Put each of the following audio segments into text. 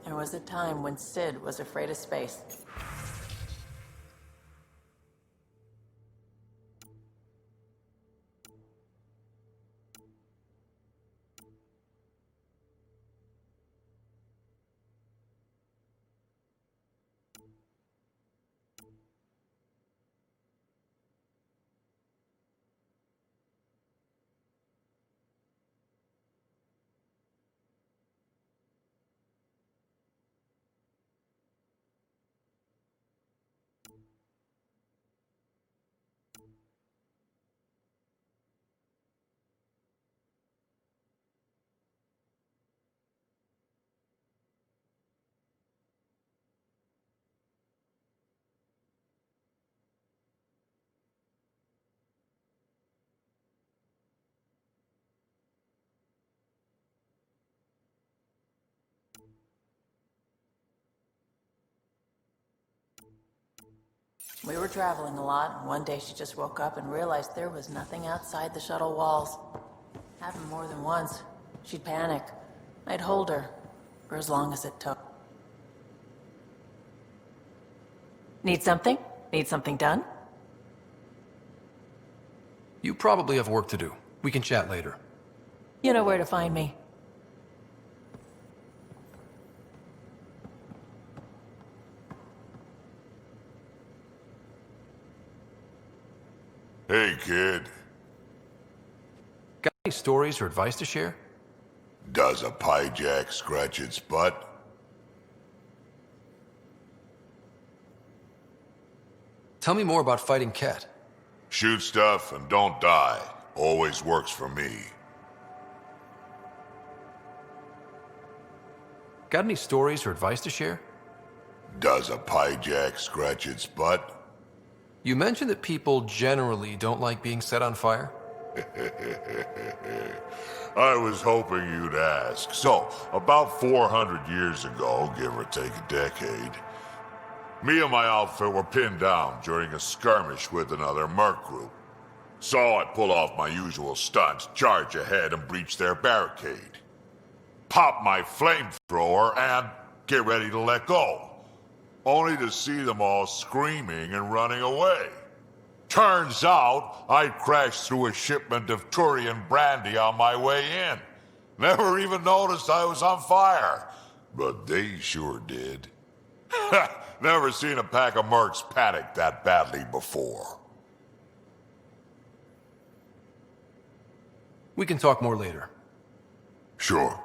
There was a time when Sid was afraid of space. We were traveling a lot, and one day she just woke up and realized there was nothing outside the shuttle walls. Happened more than once. She'd panic. I'd hold her, for as long as it took. Need something? Need something done? You probably have work to do. We can chat later. You know where to find me. Hey, kid. Got any stories or advice to share? Does a pie jack scratch its butt? Tell me more about fighting Ket. Shoot stuff and don't die. Always works for me. Got any stories or advice to share? Does a pie jack scratch its butt? You mentioned that people generally don't like being set on fire. I was hoping you'd ask. So, about 400 years ago, give or take a decade, me and my outfit were pinned down during a skirmish with another merc group. So I pull off my usual stunts, charge ahead and breach their barricade. Pop my flamethrower and get ready to let go. Only to see them all screaming and running away. Turns out, I'd crashed through a shipment of Turian brandy on my way in. Never even noticed I was on fire. But they sure did. Never seen a pack of mercs panic that badly before. We can talk more later. Sure.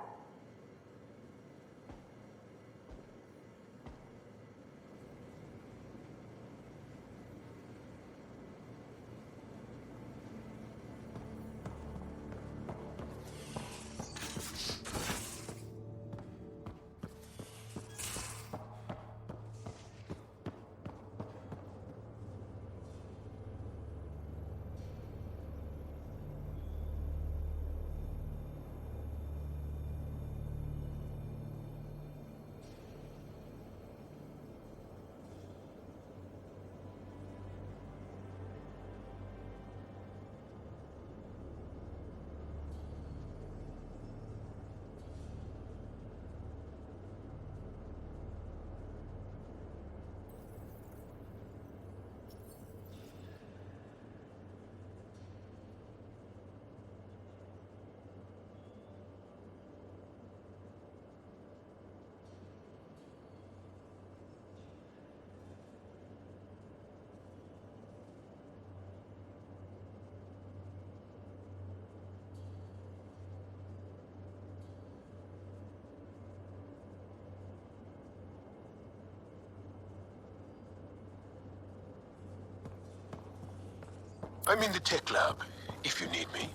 I'm in the tech lab, if you need me.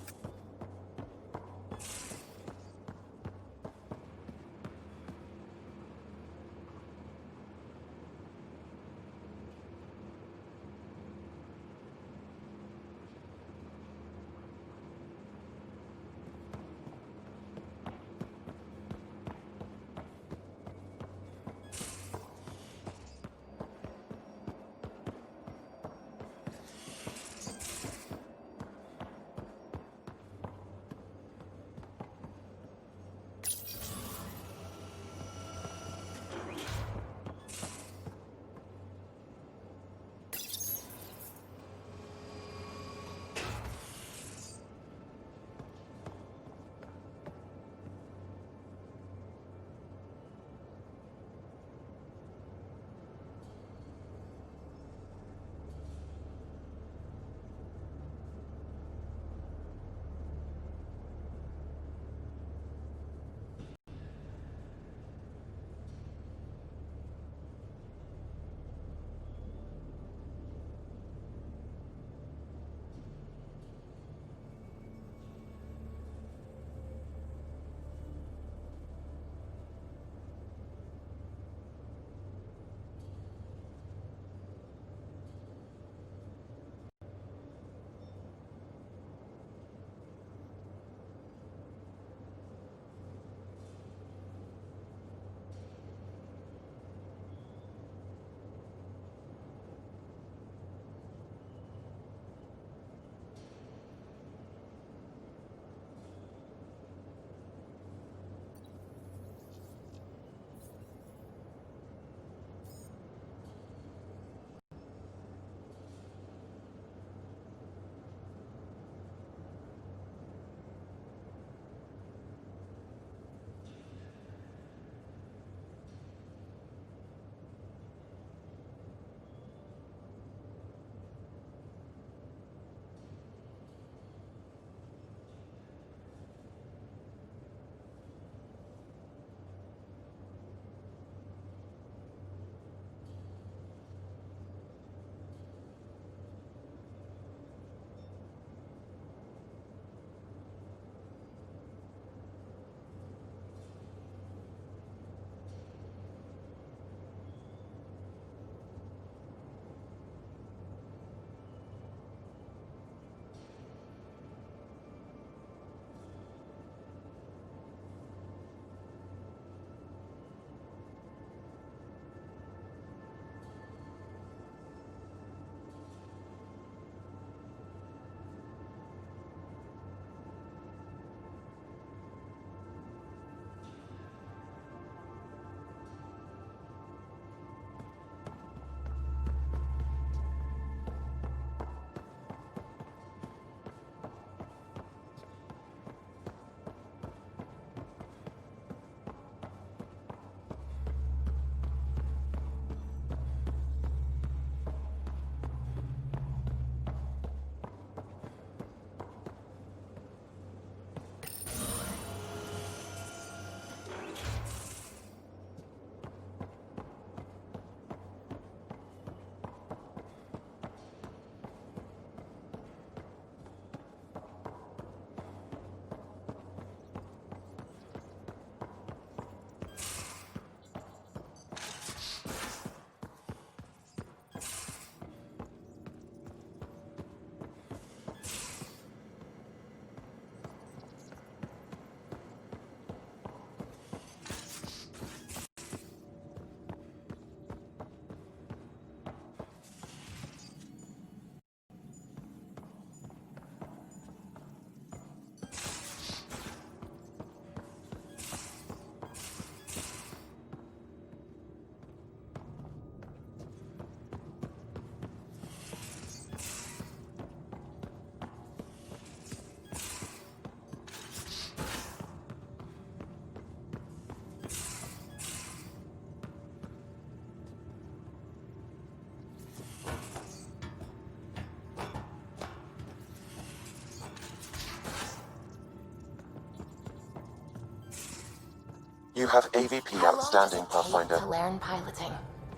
You have AVP How long does outstanding, it take Pathfinder. to learn piloting?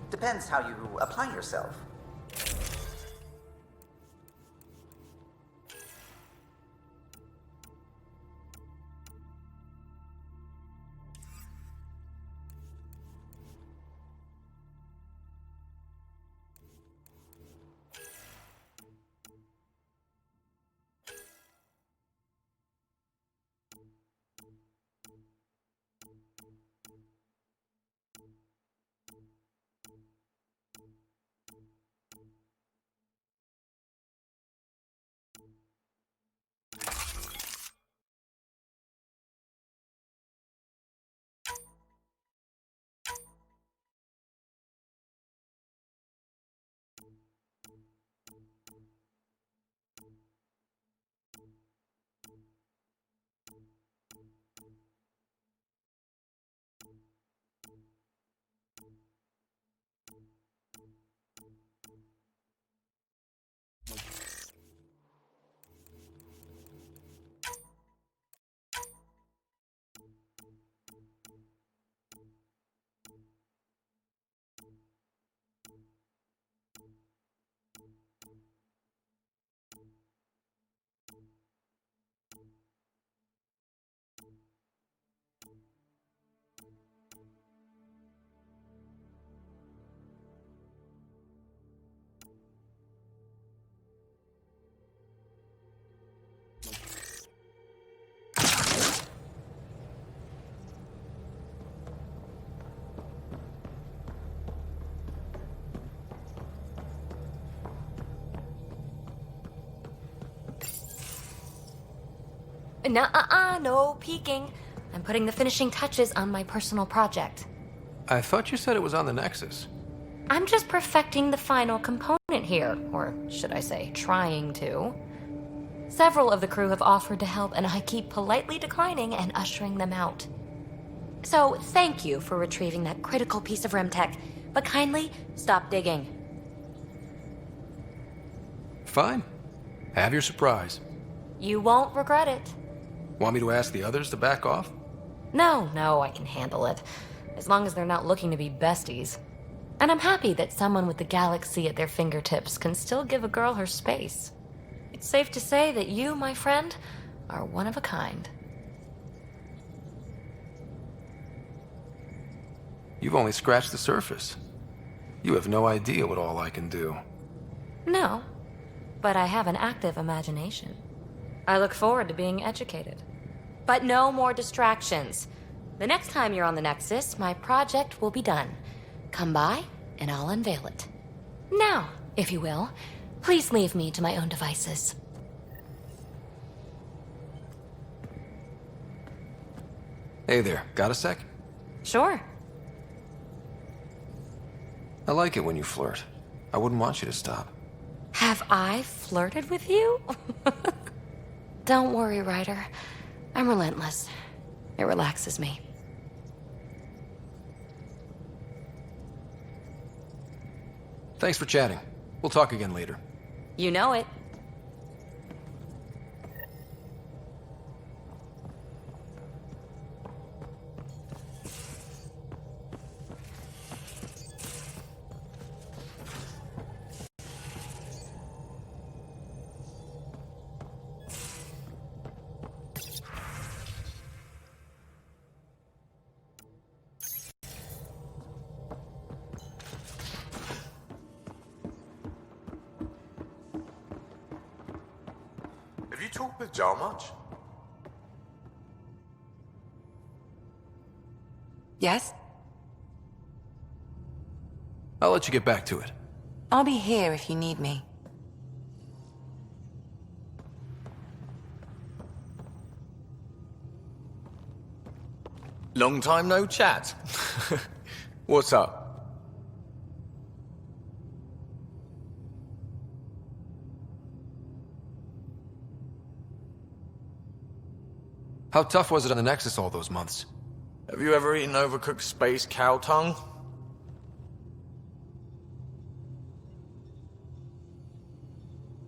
Depends how you apply yourself. Nuh-uh, no peeking. I'm putting the finishing touches on my personal project. I thought you said it was on the Nexus. I'm just perfecting the final component here, or should I say, trying to. Several of the crew have offered to help, and I keep politely declining and ushering them out. So, thank you for retrieving that critical piece of Remtech, but kindly stop digging. Fine. Have your surprise. You won't regret it. Want me to ask the others to back off? No, I can handle it. As long as they're not looking to be besties. And I'm happy that someone with the galaxy at their fingertips can still give a girl her space. It's safe to say that you, my friend, are one of a kind. You've only scratched the surface. You have no idea what all I can do. No, but I have an active imagination. I look forward to being educated. But no more distractions. The next time you're on the Nexus, my project will be done. Come by, and I'll unveil it. Now, if you will, please leave me to my own devices. Hey there, got a sec? Sure. I like it when you flirt. I wouldn't want you to stop. Have I flirted with you? Don't worry, Ryder. I'm relentless. It relaxes me. Thanks for chatting. We'll talk again later. You know it. Have you talked with Jar much? Yes? I'll let you get back to it. I'll be here if you need me. Long time no chat. What's up? How tough was it on the Nexus all those months? Have you ever eaten overcooked space cow tongue?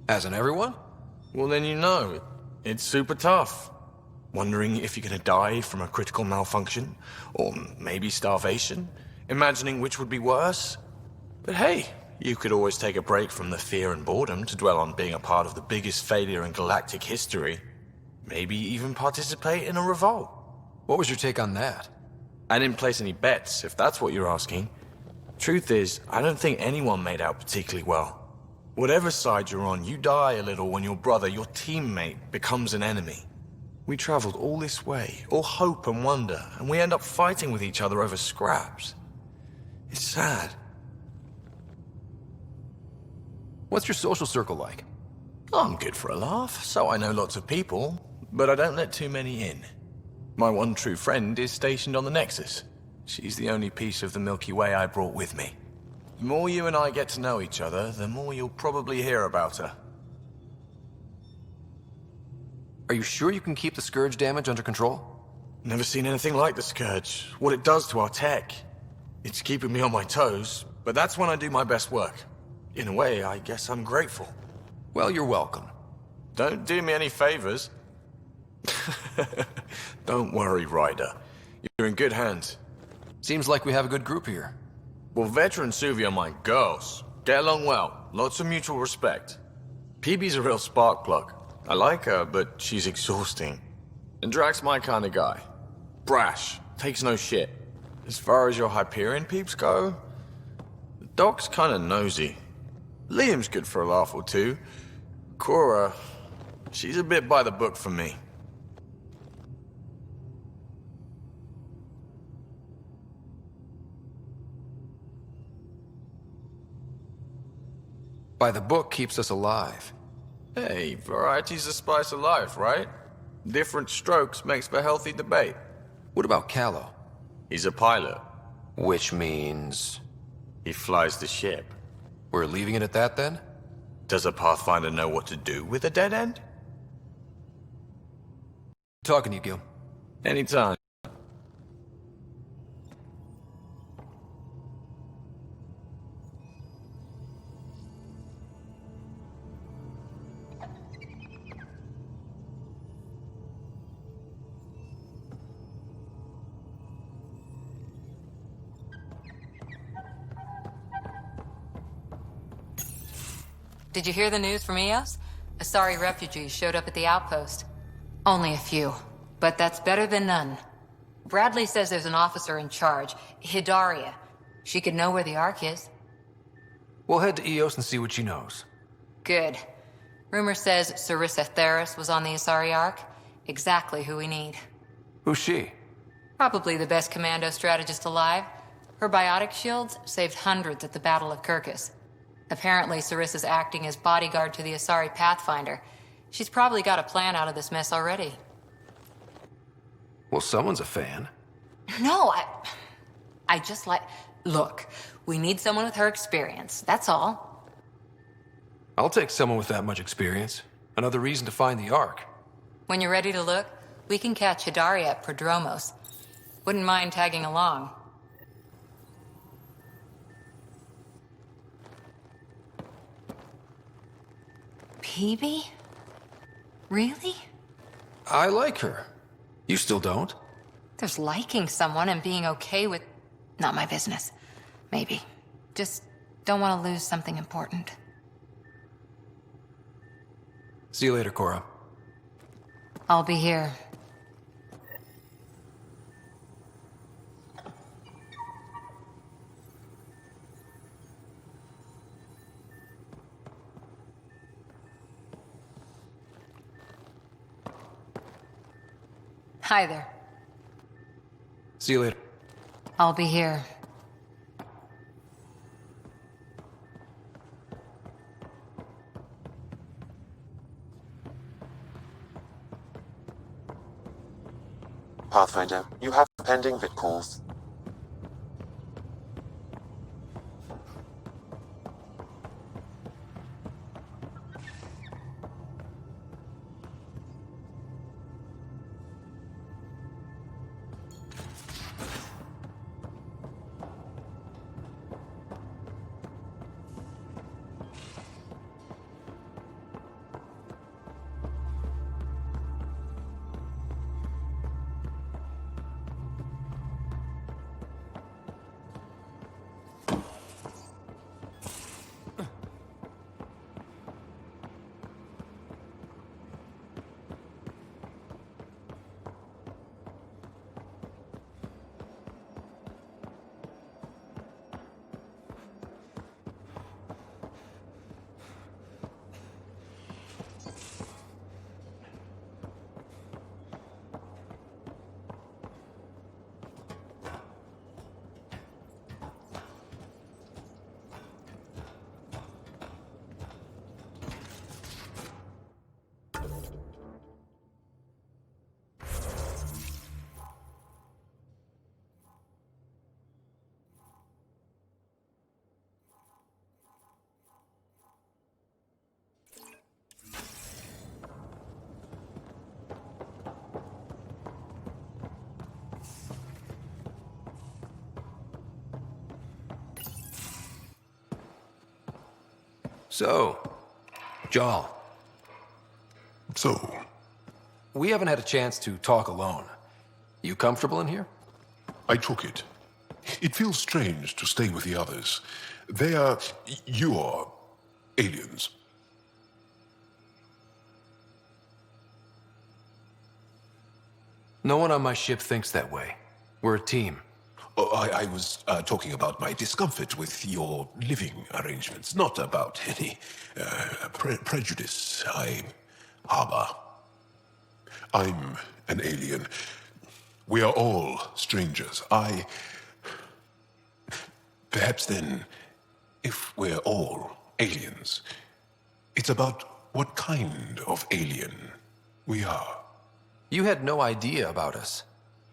Hasn't everyone? Well, then you know. It's super tough. Wondering if you're gonna die from a critical malfunction, or maybe starvation, imagining which would be worse. But hey, you could always take a break from the fear and boredom to dwell on being a part of the biggest failure in galactic history. Maybe even participate in a revolt. What was your take on that? I didn't place any bets, if that's what you're asking. Truth is, I don't think anyone made out particularly well. Whatever side you're on, you die a little when your brother, your teammate, becomes an enemy. We traveled all this way, all hope and wonder, and we end up fighting with each other over scraps. It's sad. What's your social circle like? I'm good for a laugh, so I know lots of people, but I don't let too many in. My one true friend is stationed on the Nexus. She's the only piece of the Milky Way I brought with me. The more you and I get to know each other, the more you'll probably hear about her. Are you sure you can keep the Scourge damage under control? Never seen anything like the Scourge. What it does to our tech. It's keeping me on my toes, but that's when I do my best work. In a way, I guess I'm grateful. Well, you're welcome. Don't do me any favors. Don't worry, Ryder. You're in good hands. Seems like we have a good group here. Well, Vetra and Suvi are my girls. Get along well. Lots of mutual respect. PB's a real spark plug. I like her, but she's exhausting. And Drax's my kind of guy. Brash. Takes no shit. As far as your Hyperion peeps go, the Doc's kind of nosy. Liam's good for a laugh or two. Cora, she's a bit by the book for me. By the book keeps us alive. Hey, variety's the spice of life, right? Different strokes makes for healthy debate. What about Callow? He's a pilot. Which means... He flies the ship. we're leaving it at that then? Does a Pathfinder know what to do with a dead end? Talking to you, Gil. Anytime. Did you hear the news from Eos? Asari refugees showed up at the outpost. Only a few, but that's better than none. Bradley says there's an officer in charge, Hidaria. She could know where the Ark is. We'll head to Eos and see what she knows. Good. Rumor says Sarissa Theris was on the Asari Ark. Exactly who we need. Who's she? Probably the best commando strategist alive. Her biotic shields saved hundreds at the Battle of Kirkus. Apparently, Sarissa's acting as bodyguard to the Asari Pathfinder. She's probably got a plan out of this mess already. Well, someone's a fan. No, I just like... Look, we need someone with her experience, that's all. I'll take someone with that much experience. Another reason to find the Ark. When you're ready to look, we can catch Hidaria at Prodromos. Wouldn't mind tagging along. PB? Really? I like her. You still don't? There's liking someone and being okay with... Not my business. Maybe. Just don't want to lose something important. See you later, Cora. I'll be here. Hi there. See you later. I'll be here. Pathfinder, you have pending bit calls. So, Jal, So, we haven't had a chance to talk alone. You comfortable in here? I took it. It feels strange to stay with the others. You are aliens. No one on my ship thinks that way. We're a team. Oh, I was talking about my discomfort with your living arrangements, not about any prejudice I harbor. I'm an alien. We are all strangers. Perhaps then, if we're all aliens, it's about what kind of alien we are. You had no idea about us,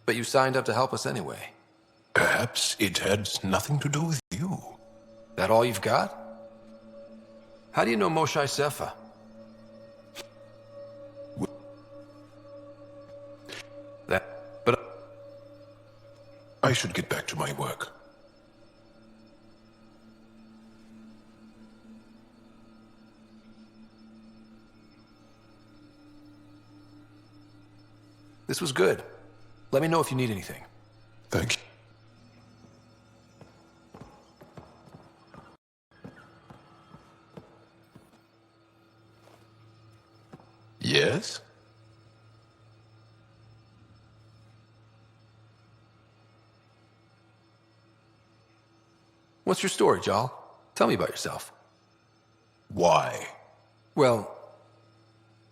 but you signed up to help us anyway. Perhaps it had nothing to do with you. That all you've got? How do you know Moshe Sefa? But I should get back to my work. this was good. Let me know if you need anything. Thank you. Yes? What's your story, Jal? Tell me about yourself. Why? Well,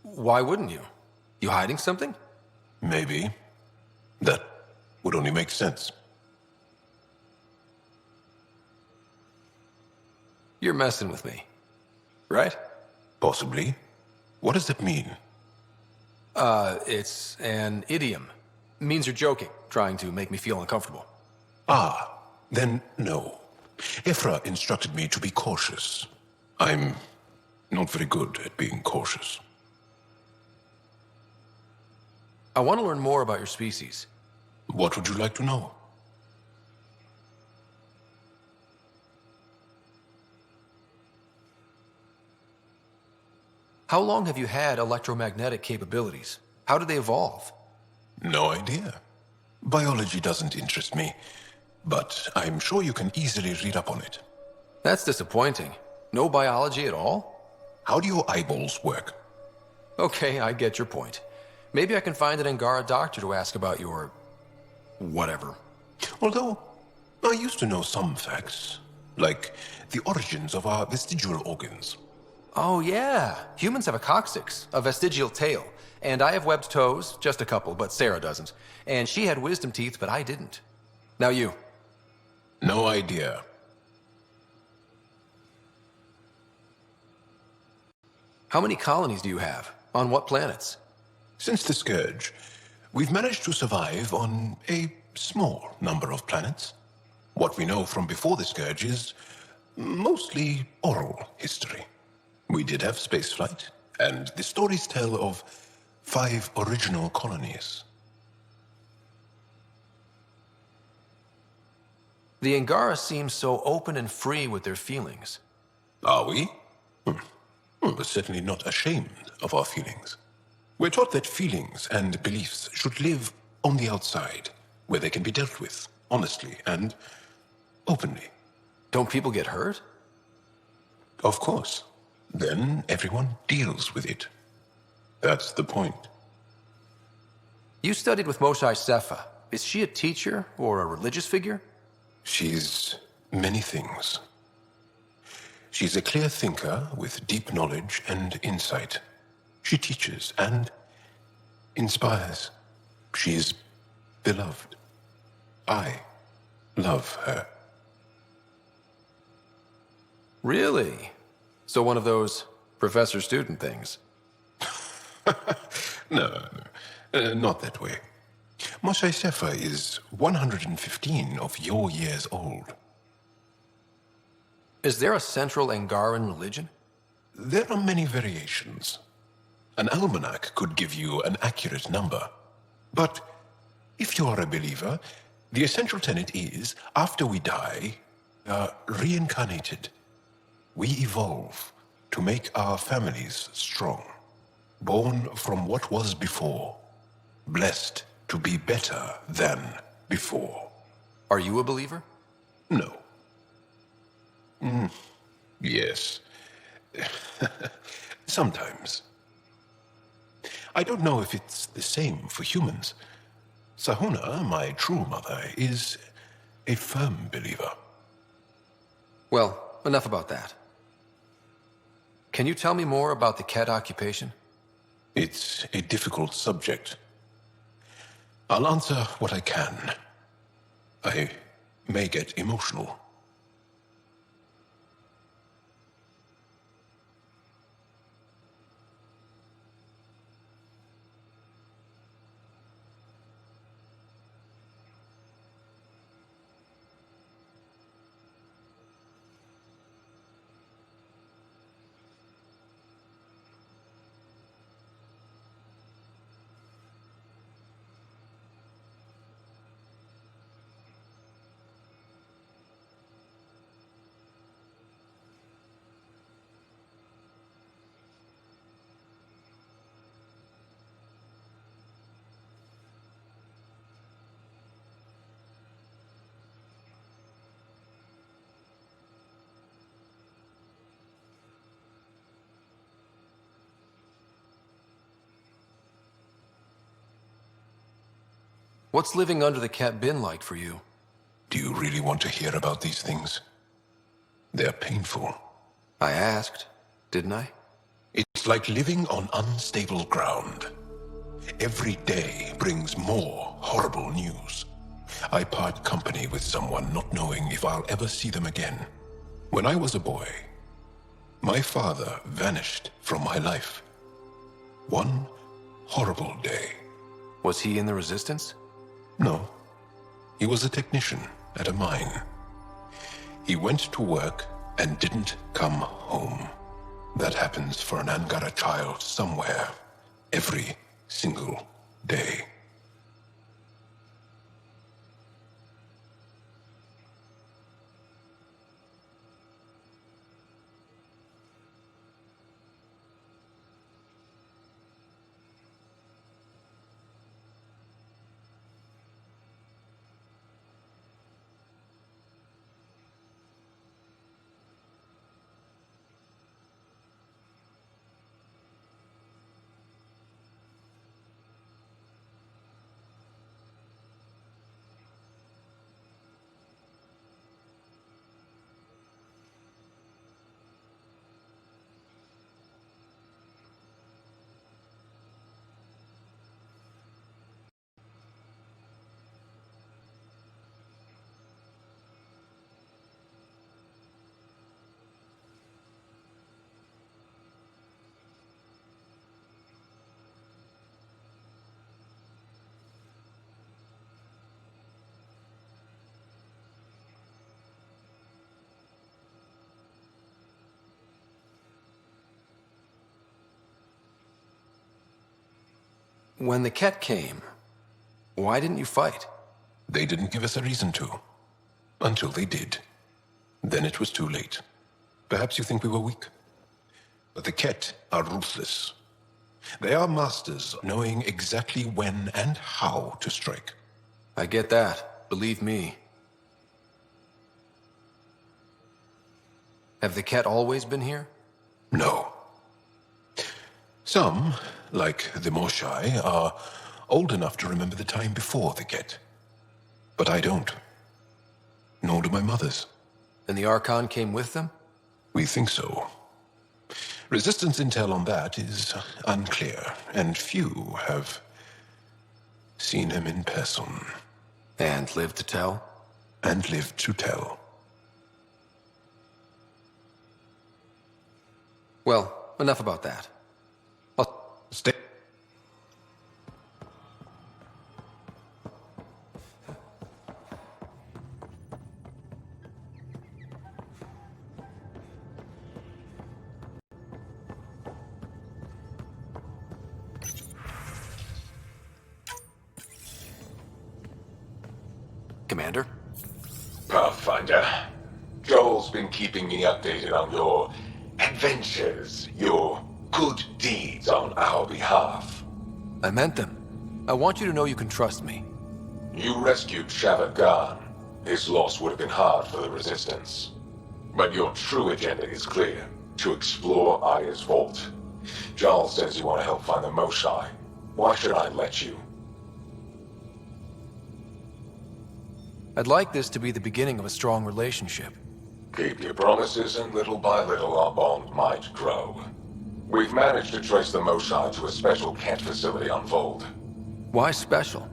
why wouldn't you? You hiding something? Maybe. That would only make sense. You're messing with me, right? Possibly. What does that mean? It's an idiom. Means you're joking, trying to make me feel uncomfortable. Ah, then no. Ephra instructed me to be cautious. I'm not very good at being cautious. I want to learn more about your species. What would you like to know? How long have you had electromagnetic capabilities? How did they evolve? No idea. Biology doesn't interest me, but I'm sure you can easily read up on it. That's disappointing. No biology at all? How do your eyeballs work? Okay, I get your point. Maybe I can find an Angara doctor to ask about your... whatever. Although, I used to know some facts, like the origins of our vestigial organs. Oh yeah, humans have a coccyx, a vestigial tail, and I have webbed toes, just a couple, but Sarah doesn't. And she had wisdom teeth, but I didn't. Now you. No idea. How many colonies do you have? On what planets? Since the Scourge, we've managed to survive on a small number of planets. What we know from before the Scourge is mostly oral history. We did have spaceflight, and the stories tell of 5 original colonies. The Angara seem so open and free with their feelings. Are we? We're certainly not ashamed of our feelings. We're taught that feelings and beliefs should live on the outside, where they can be dealt with, honestly and openly. Don't people get hurt? Of course. Then everyone deals with it. That's the point. You studied with Moshe Sefa. Is she a teacher or a religious figure? She's many things. She's a clear thinker with deep knowledge and insight. She teaches and inspires. She's beloved. I love her. Really? So one of those professor-student things? No, not that way. Moshe Sefa is 115 of your years old. Is there a central Angaran religion? There are many variations. An almanac could give you an accurate number. But if you are a believer, the essential tenet is, after we die, we are reincarnated. We evolve to make our families strong. Born from what was before. Blessed to be better than before. Are you a believer? No. Yes. Sometimes. I don't know if it's the same for humans. Sahuna, my true mother, is a firm believer. Well, enough about that. Can you tell me more about the Ket occupation? It's a difficult subject. I'll answer what I can. I may get emotional. What's living under the Ket been like for you? Do you really want to hear about these things? They're painful. I asked, didn't I? It's like living on unstable ground. Every day brings more horrible news. I part company with someone not knowing if I'll ever see them again. When I was a boy, my father vanished from my life. One horrible day. Was he in the Resistance? No. He was a technician at a mine. He went to work and didn't come home. That happens for an Angara child somewhere, every single day. When the Ket came, why didn't you fight? They didn't give us a reason to. Until they did. Then it was too late. Perhaps you think we were weak. But the Ket are ruthless. They are masters knowing exactly when and how to strike. I get that. Believe me. Have the Ket always been here? No. Some, like the Moshai, are old enough to remember the time before the Ket. But I don't. Nor do my mothers. And the Archon came with them? We think so. Resistance intel on that is unclear, and few have seen him in person. And lived to tell? And lived to tell. Well, enough about that. I'll stay. Commander? Pathfinder, Joel's been keeping me updated on your adventures, your good deeds on our behalf. I meant them. I want you to know you can trust me. You rescued Shavad Khan. His loss would have been hard for the Resistance. But your true agenda is clear. To explore Aya's vault. Giles says you want to help find the Moshae. Why should I let you? I'd like this to be the beginning of a strong relationship. Keep your promises, and little by little our bond might grow. We've managed to trace the Moshae to a special Kent facility on Vold. Why special?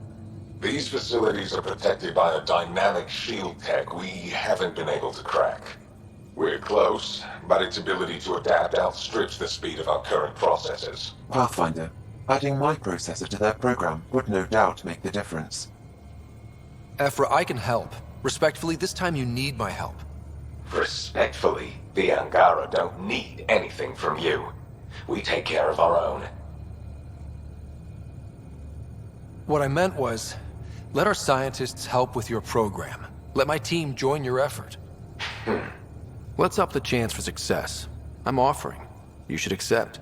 These facilities are protected by a dynamic shield tech we haven't been able to crack. We're close, but its ability to adapt outstrips the speed of our current processors. Pathfinder, adding my processor to their program would no doubt make the difference. Ephra, I can help. Respectfully, this time you need my help. Respectfully, the Angara don't need anything from you. We take care of our own. What I meant was, let our scientists help with your program. Let my team join your effort. Let's up the chance for success. I'm offering. You should accept.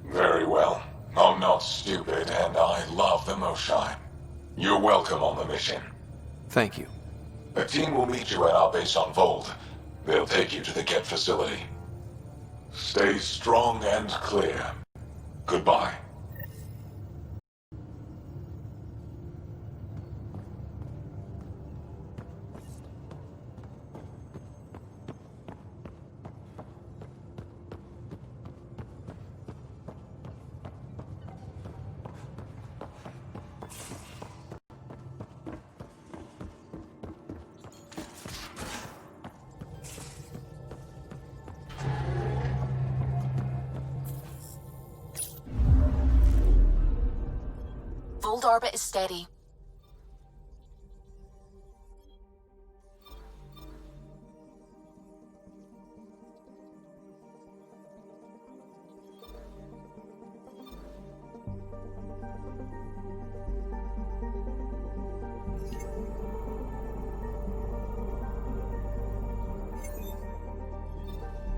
Very well. I'm not stupid, and I love the Moshae. You're welcome on the mission. Thank you. A team will meet you at our base on Vold. They'll take you to the Kent facility. Stay strong and clear. Goodbye. Vold orbit is steady.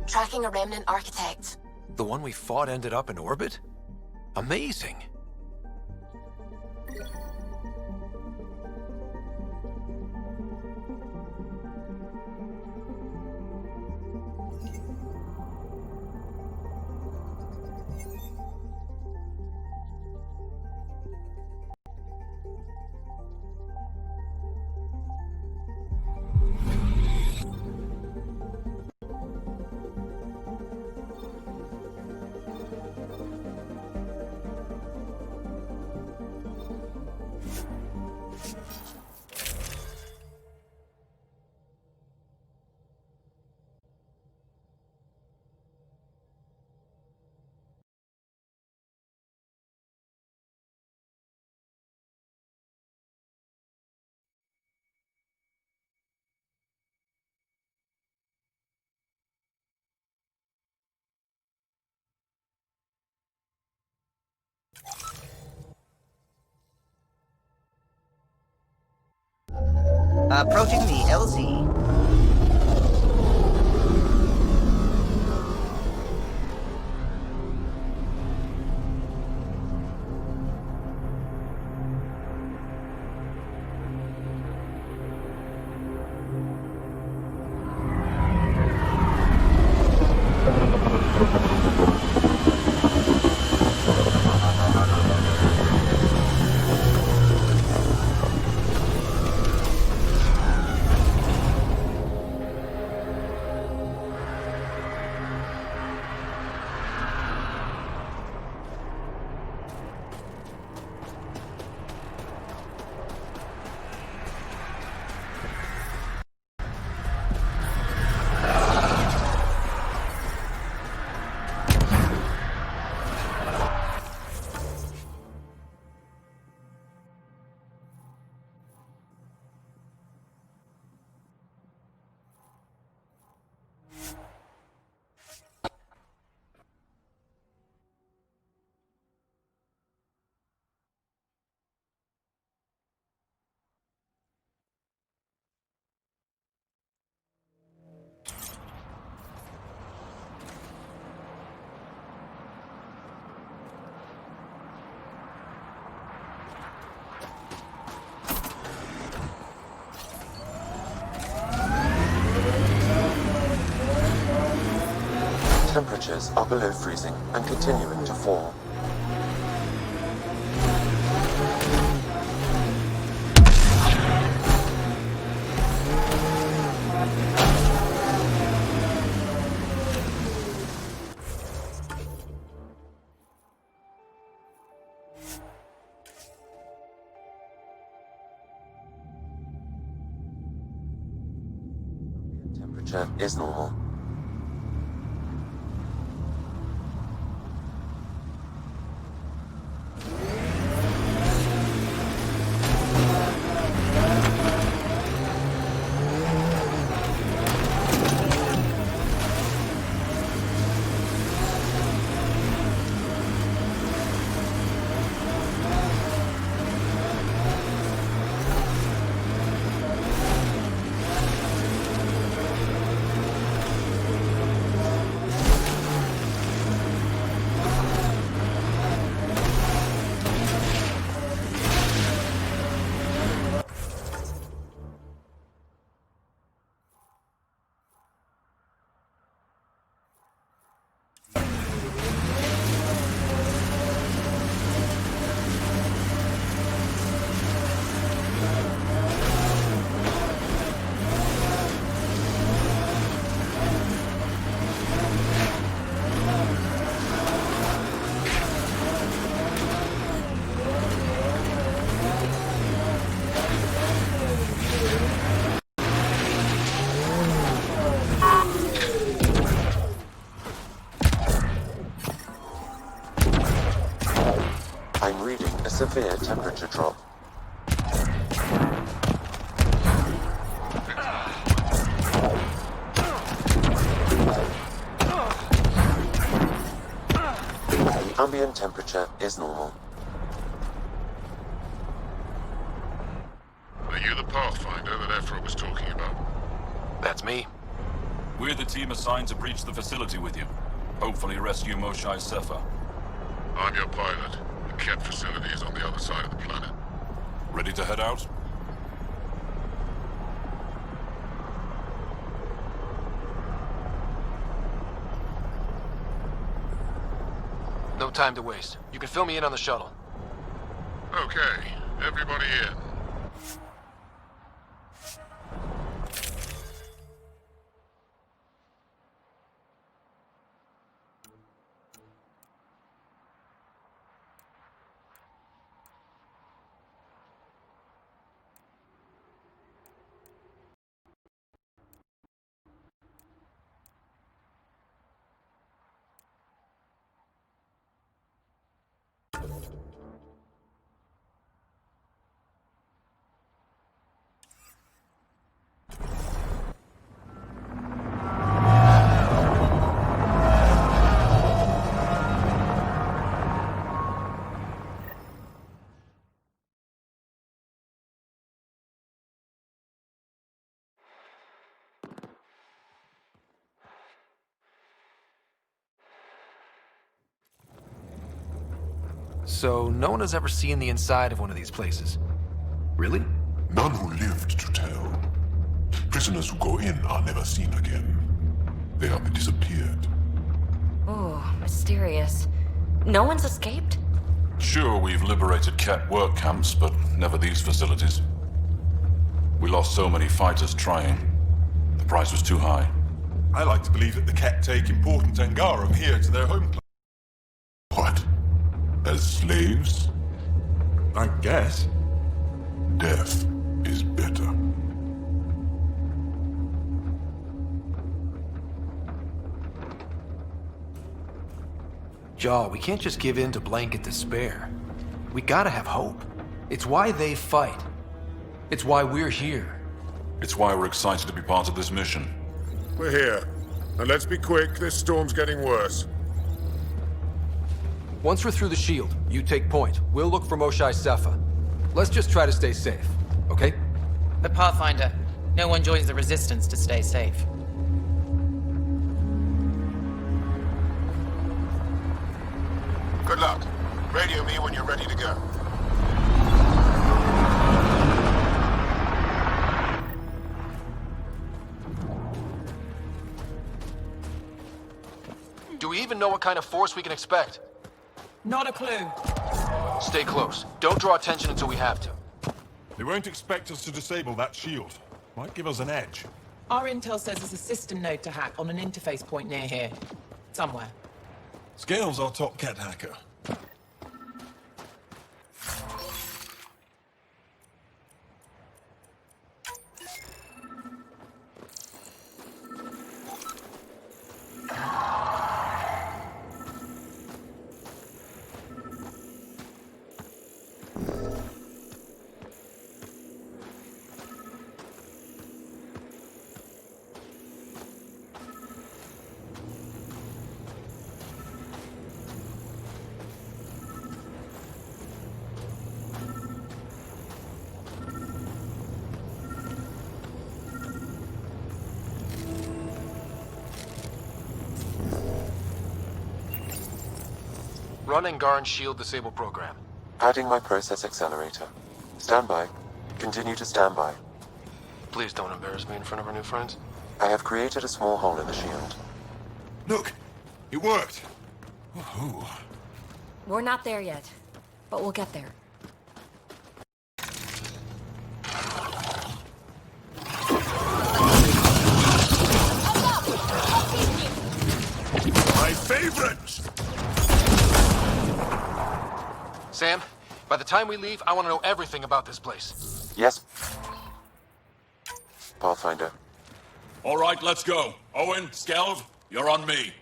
Tracking a remnant architect. The one we fought ended up in orbit? Amazing. Approaching the LZ. Temperatures are below freezing and continuing to fall. Temperature is normal. I'm reading a severe temperature drop. The ambient temperature is normal. Are you the Pathfinder that Ephra was talking about? That's me. We're the team assigned to breach the facility with you. Hopefully rescue Moshae Sepha. I'm your pilot. The Ket facility is on the other side of the planet. Ready to head out? No time to waste. You can fill me in on the shuttle. Okay, everybody in. So, no one has ever seen the inside of one of these places. Really? None who lived to tell. Prisoners who go in are never seen again. They have disappeared. Oh, mysterious. No one's escaped? Sure, we've liberated Ket work camps, but never these facilities. We lost so many fighters trying. The price was too high. I like to believe that the Ket take important Angarum here to their home planet. What? As slaves? I guess. Death is better. Jaw, we can't just give in to blanket despair. We gotta have hope. It's why they fight. It's why we're here. It's why we're excited to be part of this mission. We're here. And let's be quick, this storm's getting worse. Once we're through the shield, you take point. We'll look for Moshae Sepha. Let's just try to stay safe, okay? But Pathfinder, no one joins the Resistance to stay safe. Good luck. Radio me when you're ready to go. even know what kind of force we can expect? Not a clue. Stay close. Don't draw attention until we have to. They won't expect us to disable that shield. Might give us an edge. Our intel says there's a system node to hack on an interface point near here. Somewhere. Scale's our top cat hacker. Run Angaran's shield disable program. Adding my process accelerator. Stand by. Continue to stand by. Please don't embarrass me in front of our new friends. I have created a small hole in the shield. Look! It worked! Woohoo! We're not there yet, but we'll get there. My favorites! Sam, by the time we leave, I want to know everything about this place. Yes. Pathfinder. All right, let's go. Owen, Skelv, you're on me.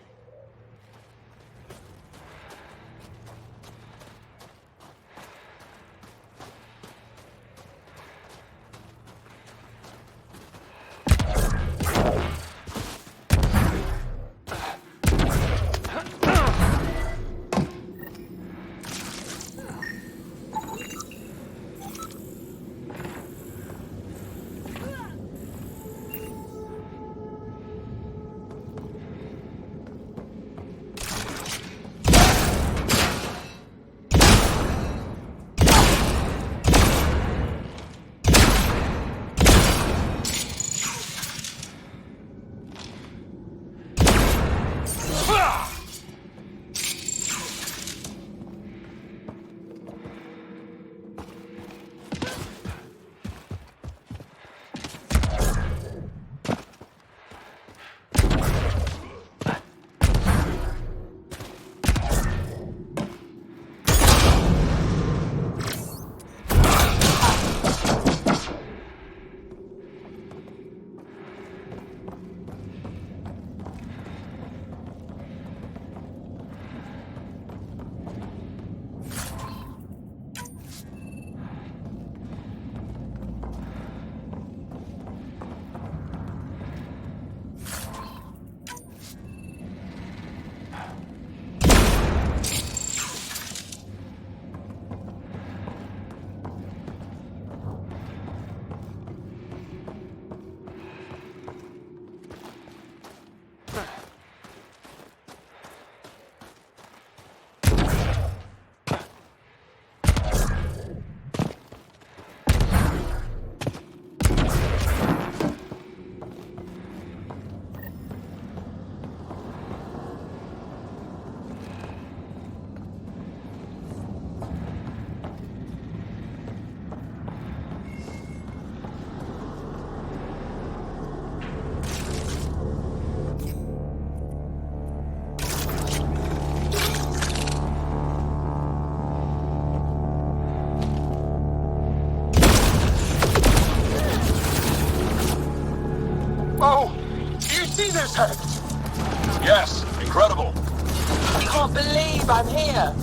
Yes, incredible. I can't believe I'm here.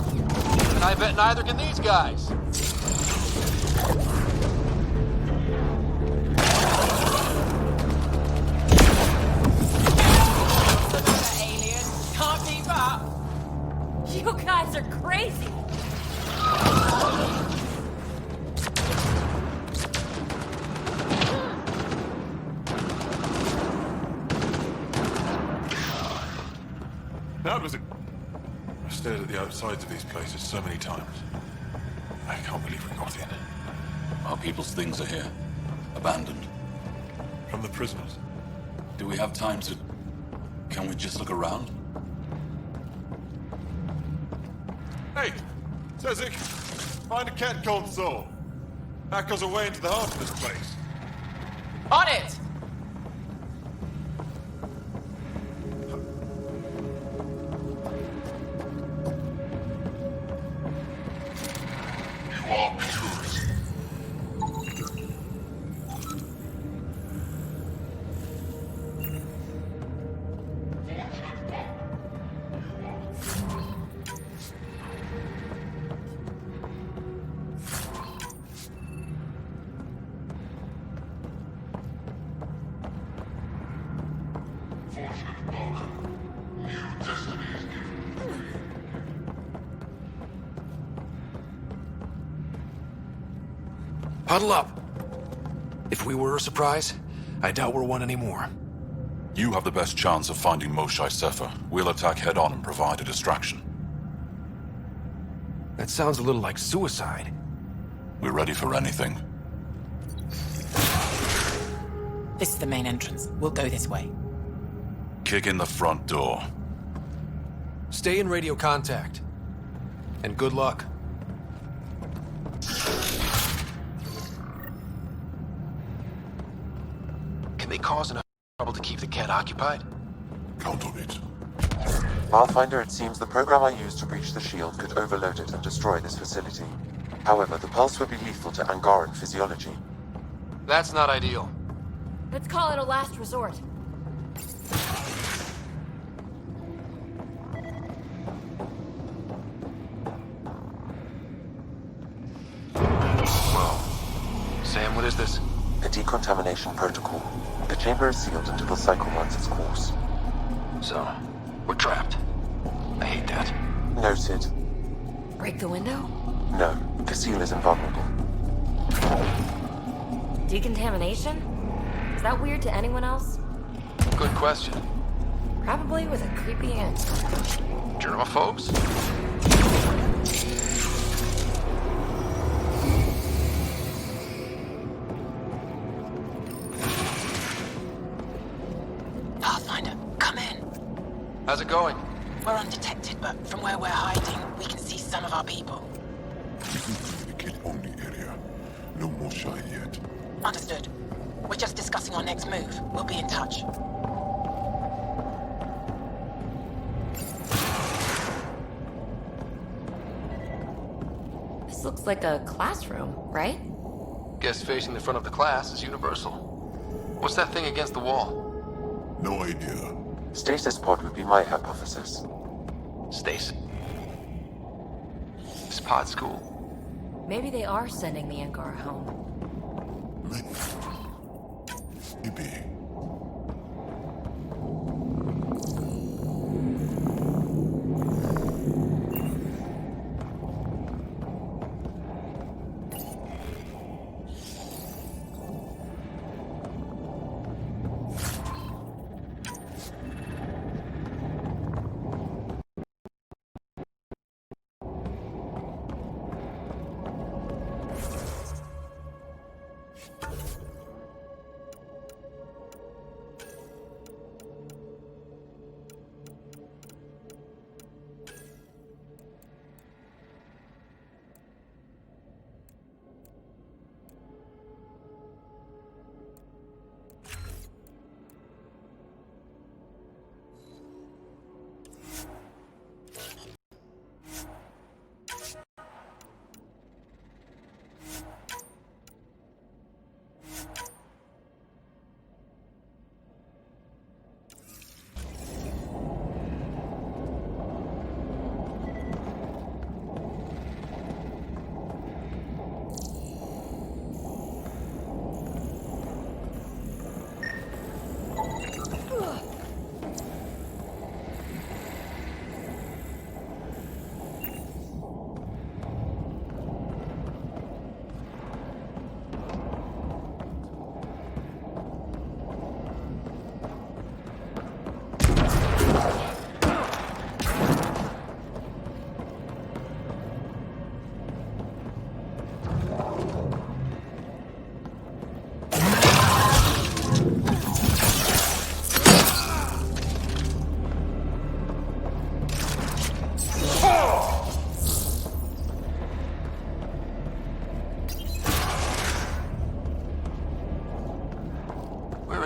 And I bet neither can these guys. Alien, can't keep up. You guys are crazy. That was it. I stared at the outsides of these places so many times. I can't believe we got in. Our people's things are here. Abandoned. From the prisoners. Do we have time to... Can we just look around? Hey, Tezik, find a cat console. That goes away into the heart of this place. On it! You are purity. Fortunate welcome. New destinies given. Huddle up. If we were a surprise, I doubt we're one anymore. You have the best chance of finding Moshae Sefer. We'll attack head-on and provide a distraction. That sounds a little like suicide. We're ready for anything. This is the main entrance. We'll go this way. Kick in the front door. Stay in radio contact. And good luck. Can they cause enough trouble to keep the cat occupied? Count on it. Pathfinder, it seems the program I used to breach the shield could overload it and destroy this facility. However, the pulse would be lethal to Angaran physiology. That's not ideal. Let's call it a last resort. Well, Sam, what is this? A decontamination protocol. The chamber is sealed until the cycle runs its course. So, we're trapped. I hate that. Noted. Break the window? No, the seal is invulnerable. Decontamination? Is that weird to anyone else? Good question. Probably with a creepy answer. Germaphobes? Pathfinder, come in. How's it going? We're undetected, but from where we're hiding, we can see some of our people. We can communicate on the area. No Moshae yet. Understood. We're just discussing our next move. We'll be in touch. This looks like a classroom, right? Guess facing the front of the class is universal. What's that thing against the wall? No idea. Stasis pod would be my hypothesis. Stasis. Is pod school? Maybe they are sending the Angara home. Maybe.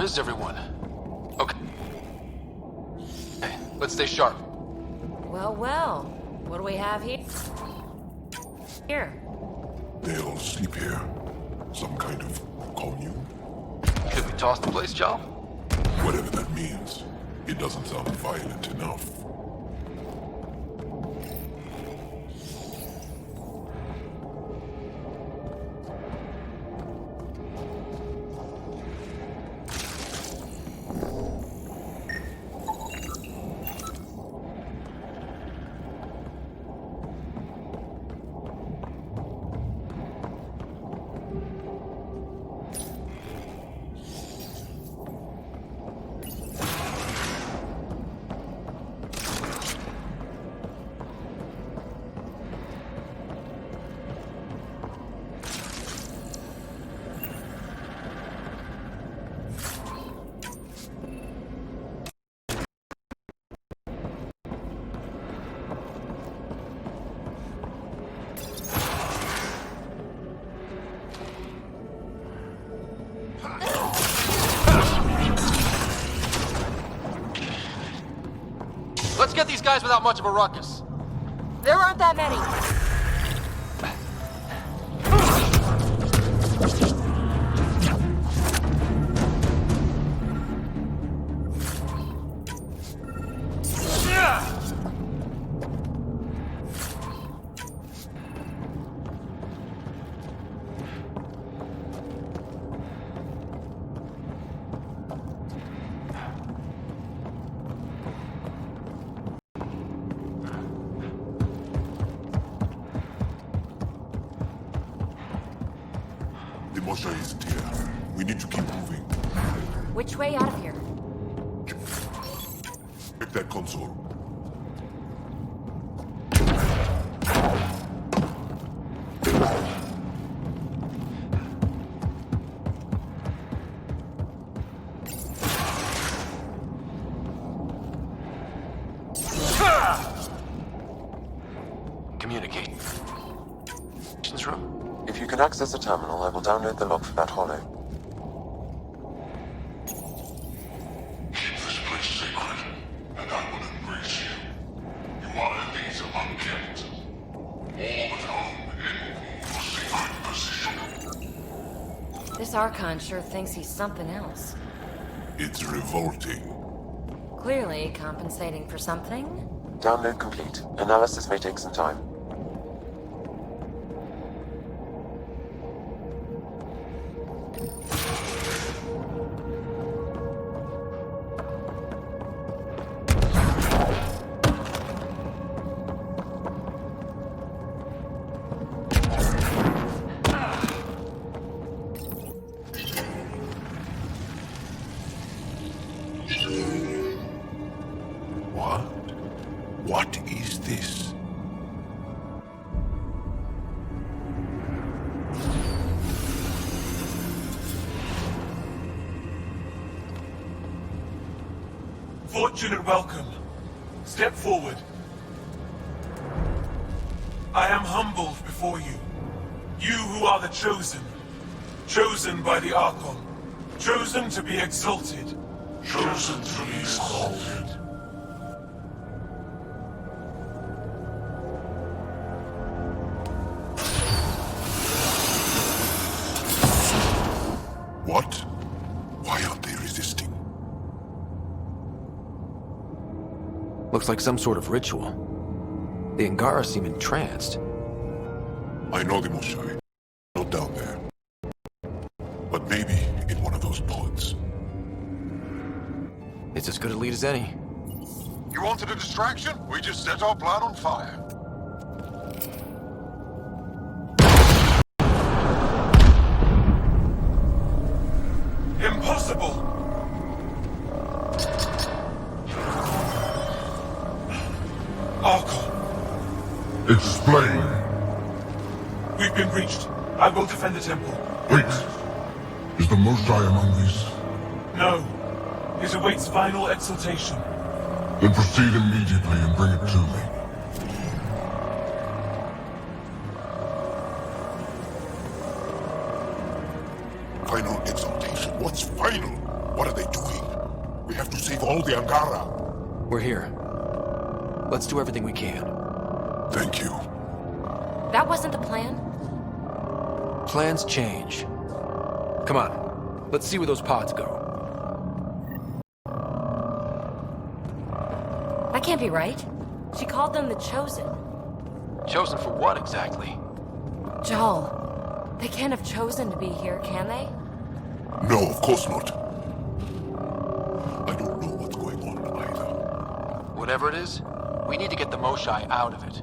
is everyone? Okay. Hey, let's stay sharp. Well, well. What do we have here? Here. They all sleep here. Some kind of commune? Could we toss the place, Jal? Whatever that means. It doesn't sound violent enough. Let's get these guys without much of a ruckus. There aren't that many. The Mosha isn't here. We need to keep moving. Which way out of here? Check that console. Communications room? If you can access the terminal, I will download the log for that hollow. Keep this place sacred, and I will embrace you. You are elite among kept. All at home in your sacred position. This Archon sure thinks he's something else. It's revolting. Clearly compensating for something. Download complete. Analysis may take some time. What is this? Fortunate welcome. Step forward. I am humbled before you. You who are the chosen. Chosen by the Archon. Chosen to be exalted. Chosen to be exalted. What? Why aren't they resisting? Looks like some sort of ritual. The Angara seem entranced. I know the Moshai. Not down there. But maybe in one of those pods. It's as good a lead as any. You wanted a distraction? We just set our plan on fire. Impossible! Archon. Explain. We've been breached. I will defend the temple. Wait. Is the Moshai among these? No. It awaits final exaltation. Then proceed immediately and bring it to me. Final exaltation? What's final? What are they doing? We have to save all the Angara. We're here. Let's do everything we can. Thank you. That wasn't the plan. Plans change. Come on. Let's see where those pods go. That can't be right. She called them the Chosen. Chosen for what exactly? Joel, they can't have chosen to be here, can they? No, of course not. I don't know what's going on either. Whatever it is, we need to get the Moshai out of it.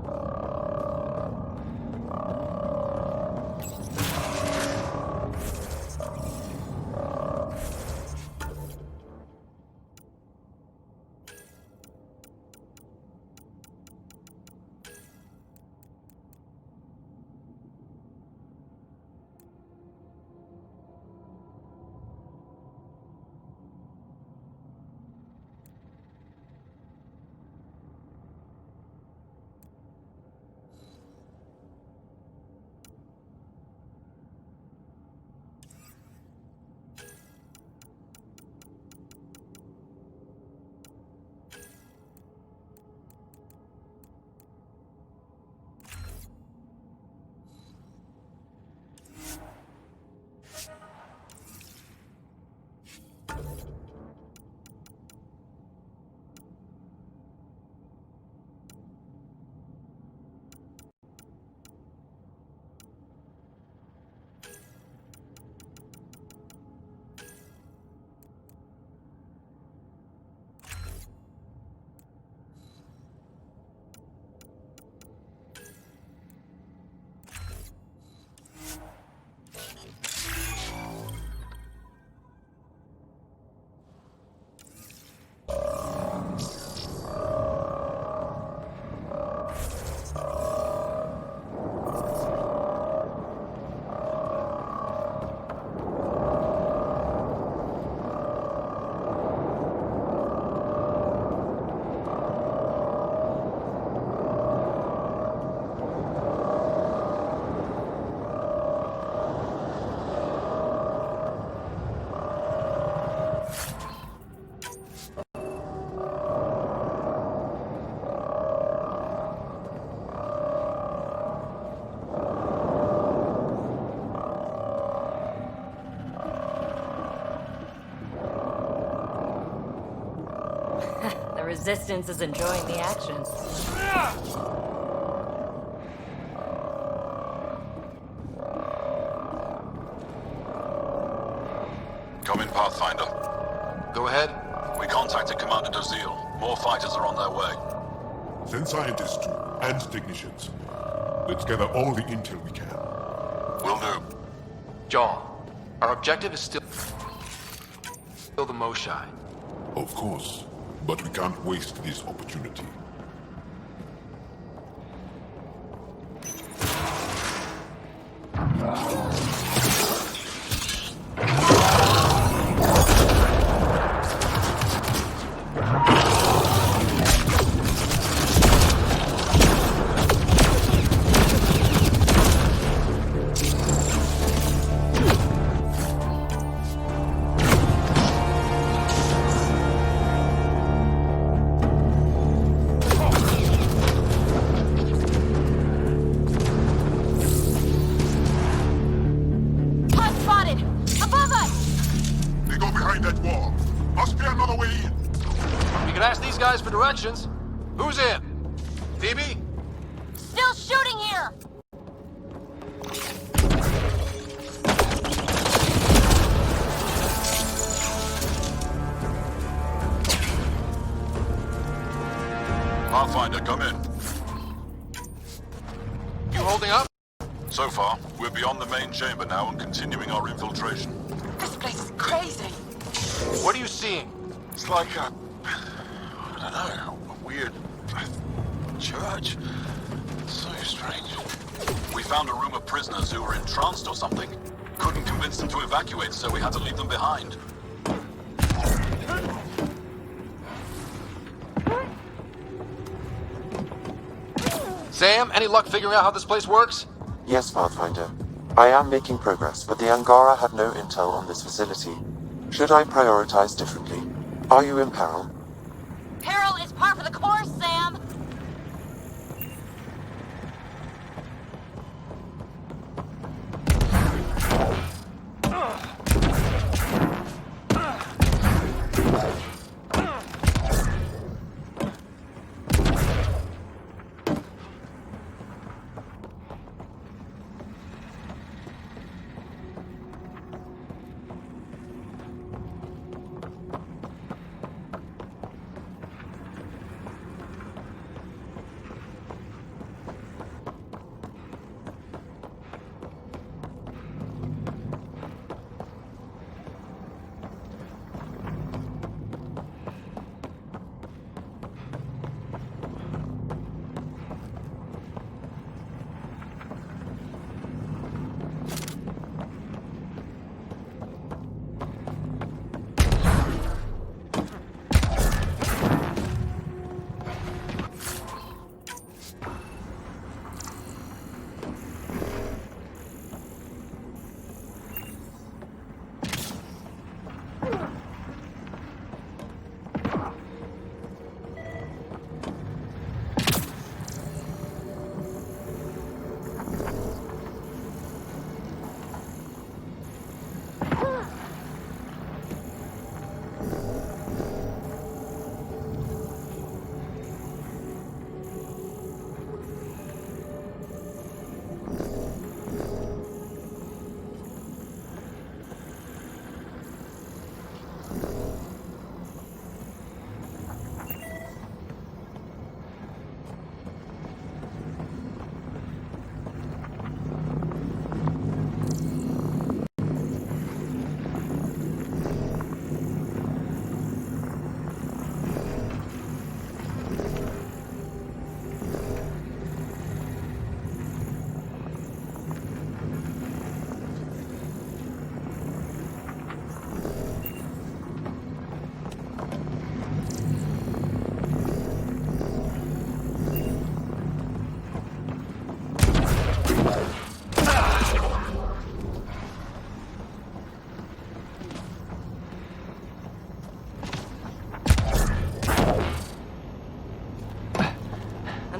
The Resistance is enjoying the action. Come in, Pathfinder. Go ahead. We contacted Commander Dozil. More fighters are on their way. Send scientists too, and technicians. Let's gather all the intel we can. Will do. Joel, our objective is still the Moshai. Of course, but we can't waste this opportunity. For directions. Who's in? Phoebe? Still shooting here! Pathfinder, come in. You holding up? So far, we're beyond the main chamber now and continuing our infiltration. This place is crazy. What are you seeing? It's like a... I don't know, a weird... church? So strange. We found a room of prisoners who were entranced or something. Couldn't convince them to evacuate, so we had to leave them behind. Sam, any luck figuring out how this place works? Yes, Pathfinder. I am making progress, but the Angara have no intel on this facility. Should I prioritize differently? Are you in peril? Peril is part of the course, Sam!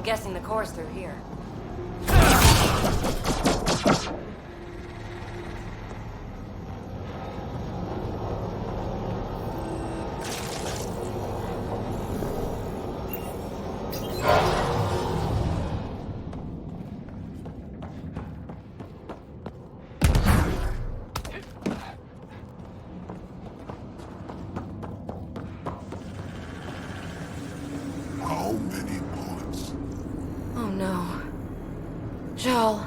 Guessing the course through here. How many bullets? Oh no. Joel.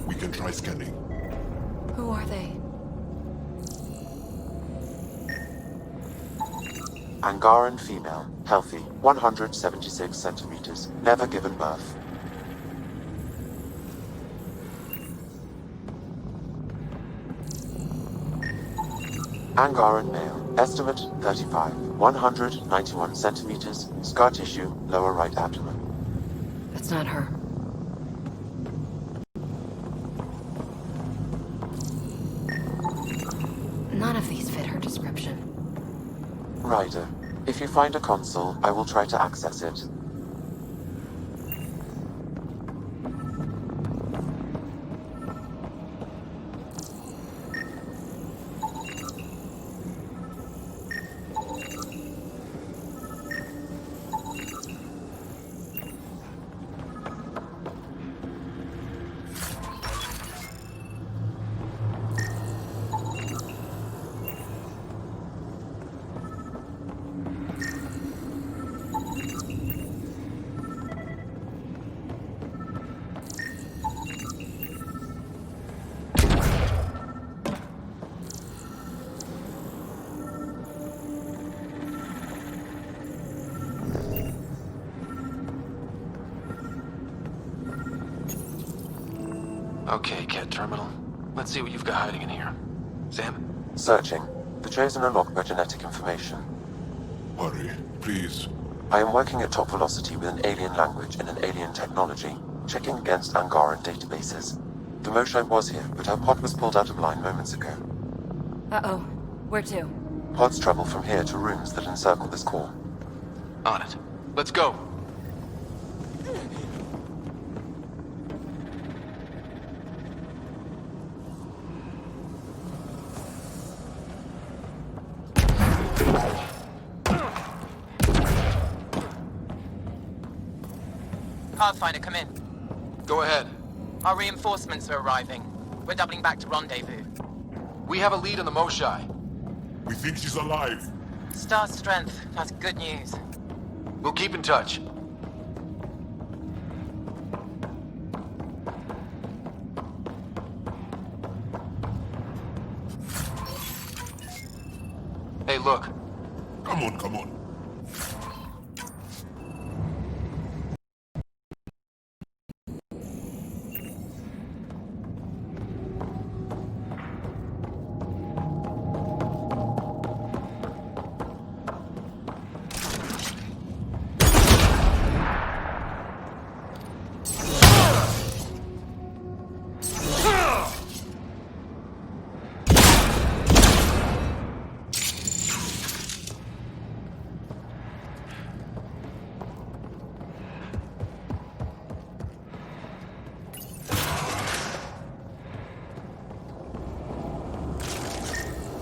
We can try scanning. Who are they? Angaran female, healthy, 176 centimeters, never given birth. Angaran male, estimate 35, 191 centimeters, scar tissue, lower right abdomen. That's not her. None of these fit her description. Ryder, if you find a console, I will try to access it. Okay, Cat Terminal. Let's see what you've got hiding in here. Sam? Searching. The Chosen are locked by genetic information. Hurry, please. I am working at top velocity with an alien language and an alien technology, checking against Angaran databases. The Moshae was here, but her pod was pulled out of line moments ago. Uh-oh. Where to? Pods travel from here to rooms that encircle this core. On it. Let's go. Pathfinder, come in. Go ahead. Our reinforcements are arriving. We're doubling back to rendezvous. We have a lead on the Moshai. We think she's alive. Star strength. That's good news. We'll keep in touch. Hey, look. Come on, come on.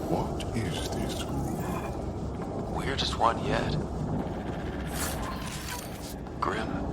What is this room? Weirdest one yet. Grim.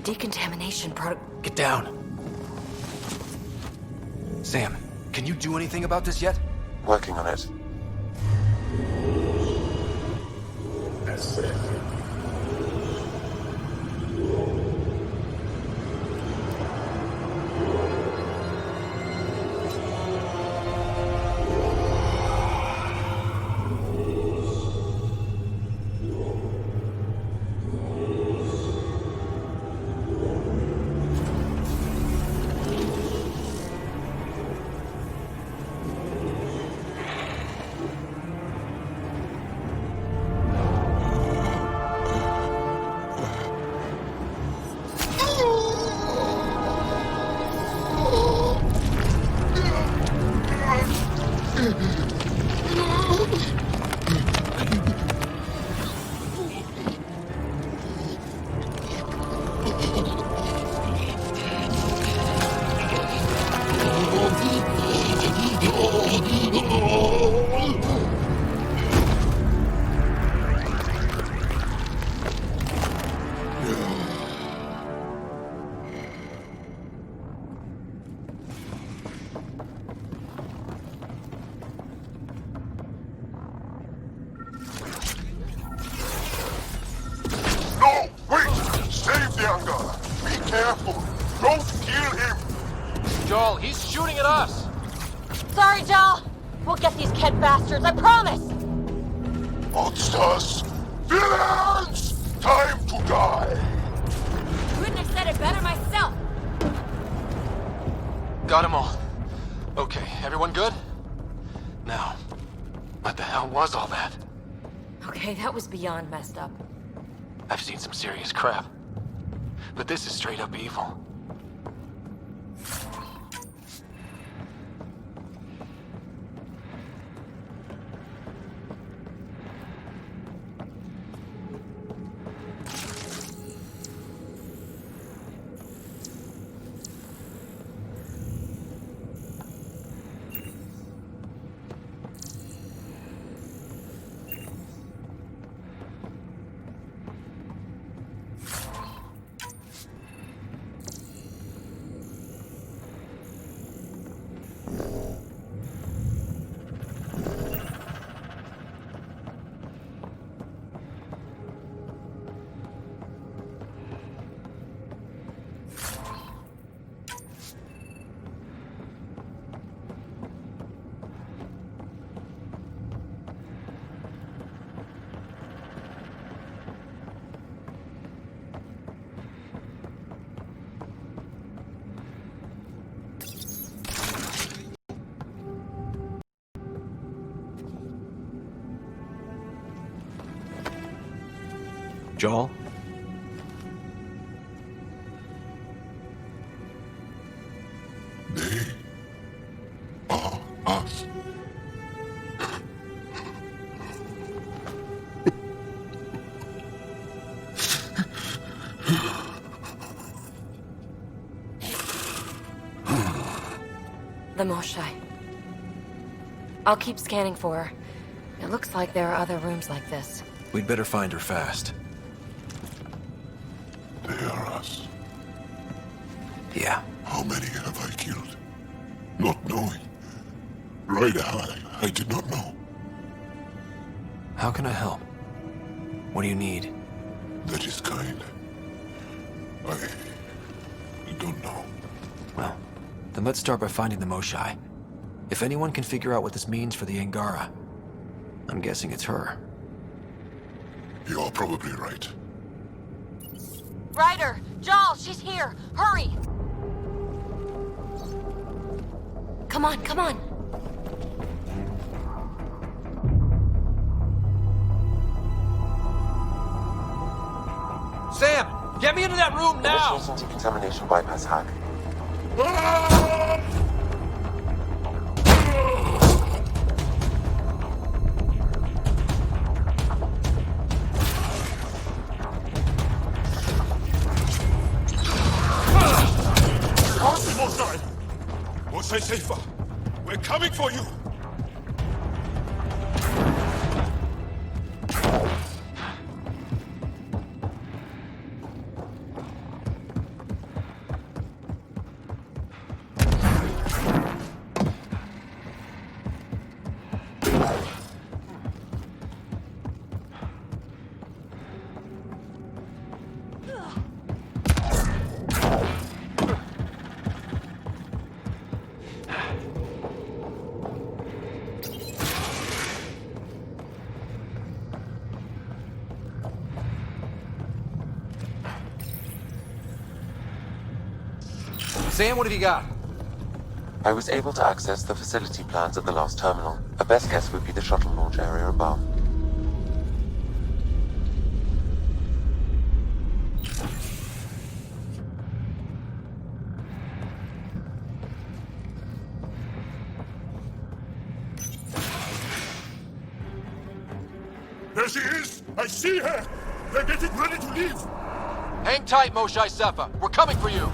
Decontamination Get down. Sam, can you do anything about this yet? Working on it. That's it. No! Wait! Save the Angara! Be careful! Don't kill him! Joel, he's shooting at us! Sorry, Joel. We'll get these kid bastards, I promise! Monsters! Villains! Time to die! Couldn't have said it better myself. Got Got them all. Okay, everyone good? Now, what the hell was all that? Okay, that was beyond messed up. I've seen some serious crap. But this is straight up evil. Joel? They are us. The Moshai. I'll keep scanning for her. It looks like there are other rooms like this. We'd better find her fast. They are us. Yeah. How many have I killed? Not knowing. Right, I did not know. How can I help? What do you need? That is kind. I don't know. Well, then let's start by finding the Moshai. If anyone can figure out what this means for the Angara, I'm guessing it's her. You're probably right. Ryder! Joel, she's here! Hurry! Come on, come on! Sam! Get me into that room now! Initiating decontamination bypass hack. Stay safer. We're coming for you. Sam, what have you got? I was able to access the facility plans at the last terminal. A best guess would be the shuttle launch area above. There she is! I see her! They're getting ready to leave! Hang tight, Moshai Sepha. We're coming for you!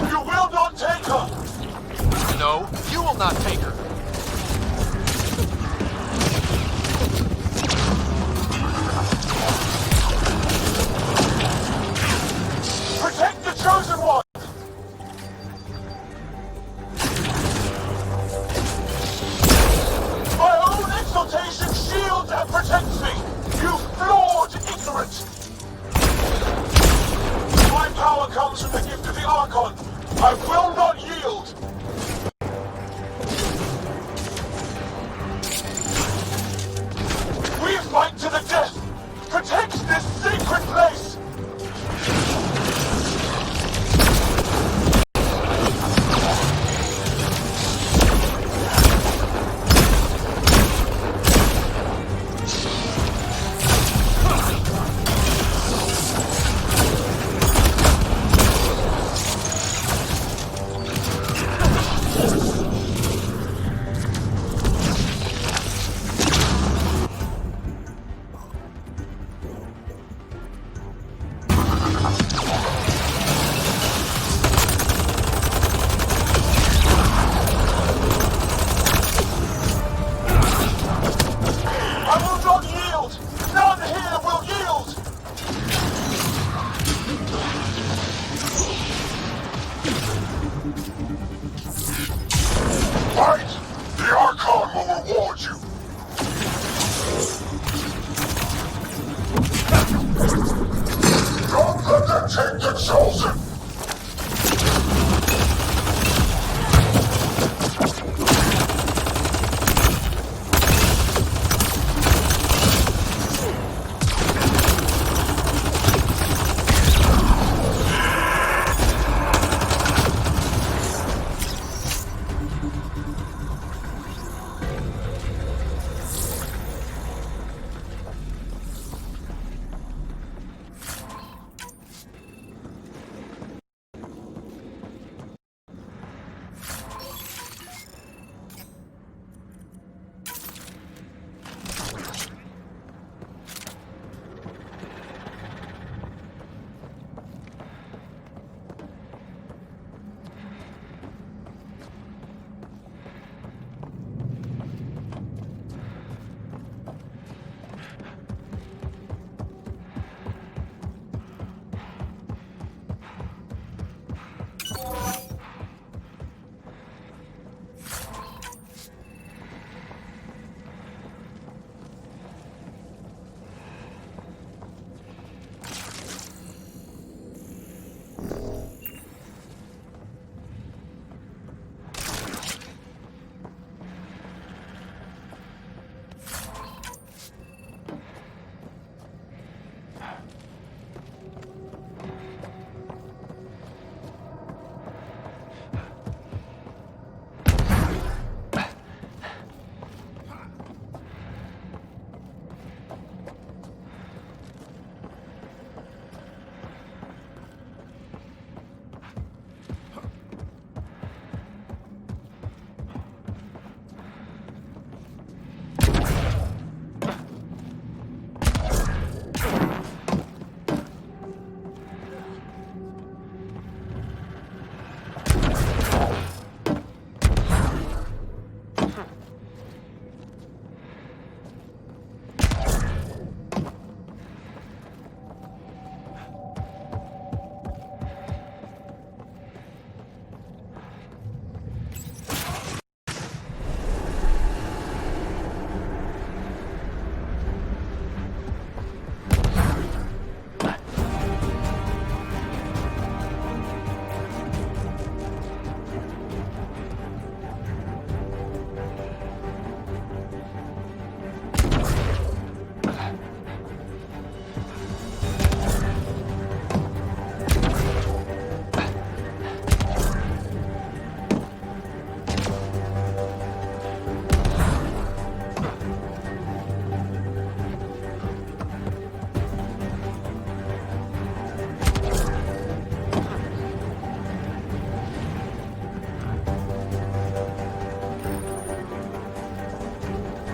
You will not take her! No, you will not take her! Protect the Chosen One! My own exaltation shields and protects me! You flawed ignorant! My power comes from the gift of the Archon. I will not yield! We fight to the death! Protect this sacred place! Fight! The Archon will reward you! Don't let them take the Chosen!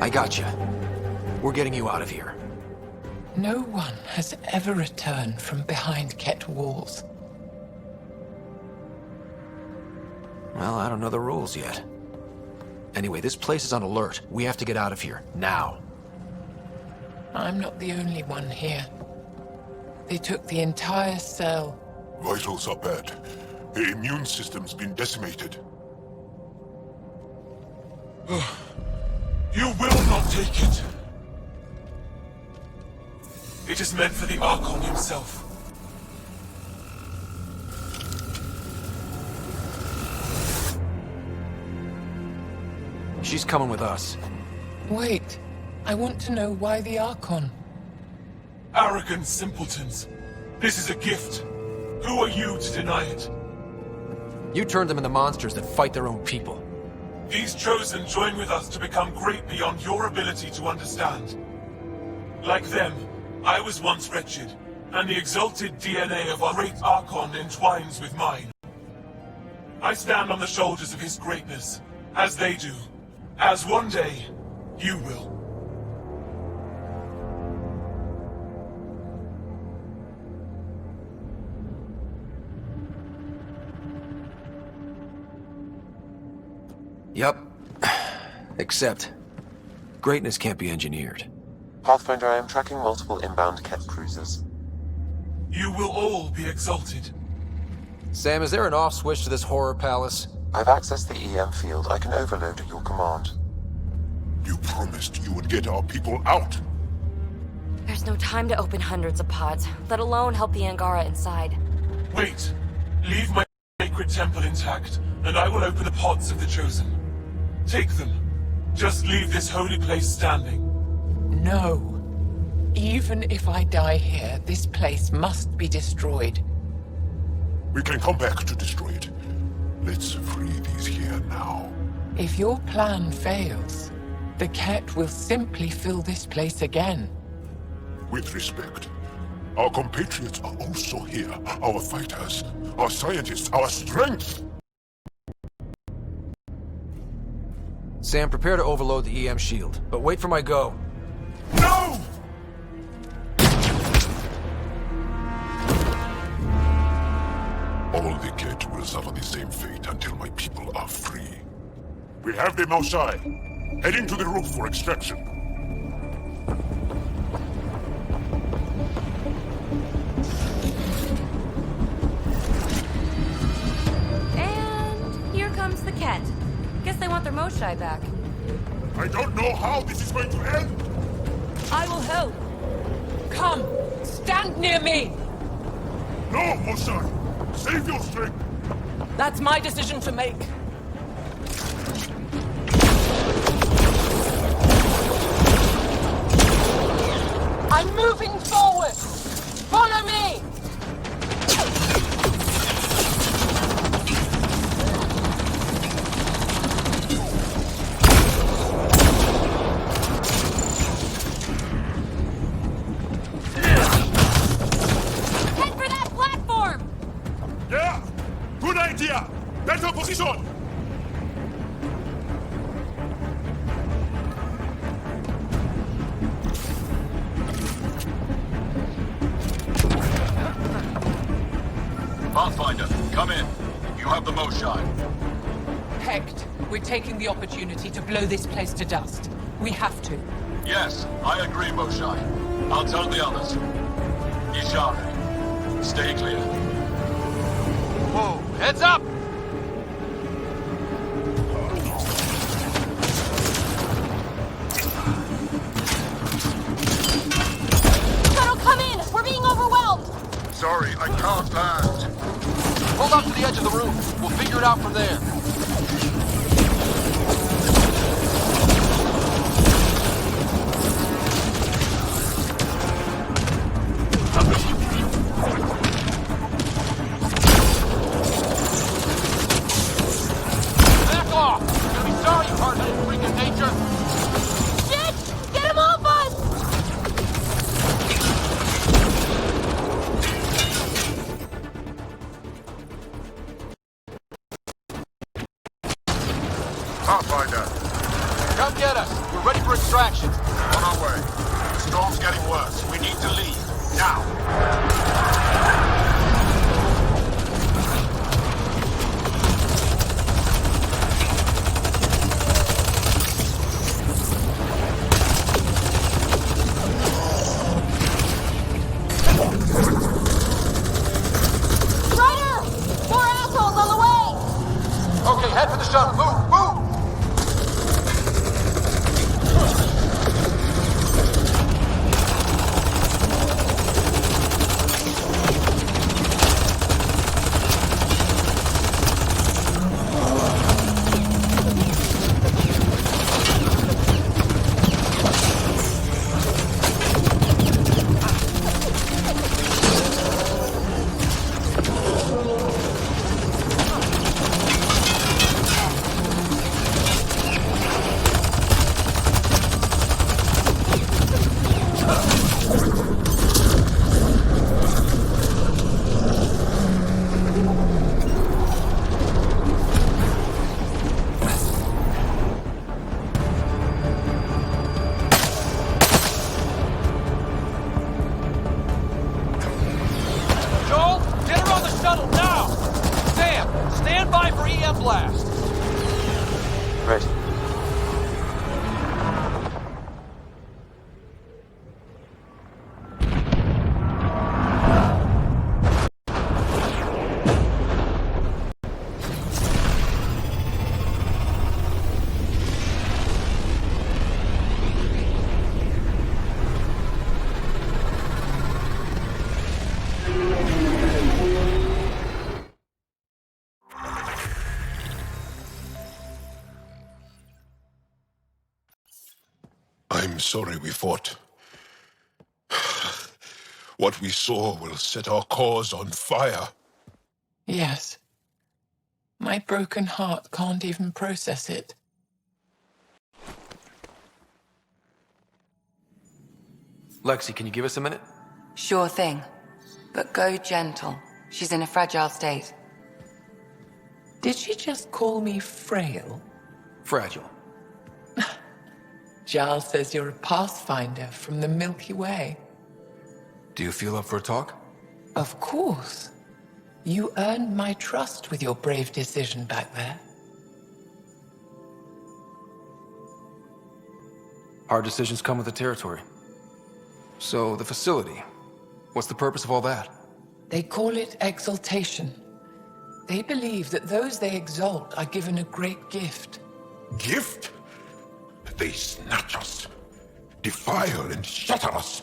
I got you. We're getting you out of here. No one has ever returned from behind kept walls. Well, I don't know the rules yet. Anyway, this place is on alert. We have to get out of here, now. I'm not the only one here. They took the entire cell. Vitals are bad. The immune system's been decimated. You will not take it. It is meant for the Archon himself. She's coming with us. Wait, I want to know why the Archon. Arrogant simpletons. This is a gift. Who are you to deny it? You turned them into monsters that fight their own people. These Chosen join with us to become great beyond your ability to understand. Like them, I was once wretched, and the exalted DNA of our great Archon entwines with mine. I stand on the shoulders of his greatness, as they do, as one day, you will. Yup. Except, greatness can't be engineered. Pathfinder, I am tracking multiple inbound Ket cruisers. You will all be exalted. Sam, is there an off switch to this horror palace? I've accessed the EM field. I can overload at your command. You promised you would get our people out. There's no time to open hundreds of pods, let alone help the Angara inside. Wait. Leave my sacred temple intact, and I will open the pods of the Chosen. Take them. Just leave this holy place standing. No. Even if I die here, this place must be destroyed. We can come back to destroy it. Let's free these here now. If your plan fails, the Ket will simply fill this place again. With respect, our compatriots are also here. Our fighters, our scientists, our strength! Sam, prepare to overload the EM shield, but wait for my go. No! All the Ket will suffer the same fate until my people are free. We have them outside. Heading to the roof for extraction. And here comes the Ket. Guess they want their Moshai back. I don't know how this is going to end! I will help. Come, stand near me. No, Moshai! Save your strength! That's my decision to make. I'm moving forward. Follow me. Head for that platform! Yeah! Good idea! Better position! Pathfinder, come in. You have the Moshai. Hecht, we're taking the opportunity to blow this place to dust. We have to. Yes, I agree, Moshai. I'll tell the others. Ishare, stay clear. Whoa, heads up! Shuttle, come in! We're being overwhelmed! Sorry, I can't land. Hold up to the edge of the room. We'll figure it out from there. Back off! You're gonna be sorry you hurt that freak of nature. Shit! Get him off us! Pathfinder, Come get us. We're ready for extraction. on our way. The storm's getting worse. We need to leave. Now! Ryder! More assholes on the way! Okay, head for the shuttle. Move, move! Joel, get her on the shuttle now! Sam, stand by for EM blast. Ready. sorry we fought. What we saw will set our cause on fire. Yes. My broken heart can't even process it. Lexi, can you give us a minute? Sure thing. But go gentle. She's in a fragile state. Did she just call me frail? Fragile. Giles says you're a pathfinder from the Milky Way. Do you feel up for a talk? Of course. You earned my trust with your brave decision back there. Hard decisions come with the territory. So, the facility. What's the purpose of all that? They call it exaltation. They believe that those they exalt are given a great gift. Gift? They snatch us, defile and shatter us.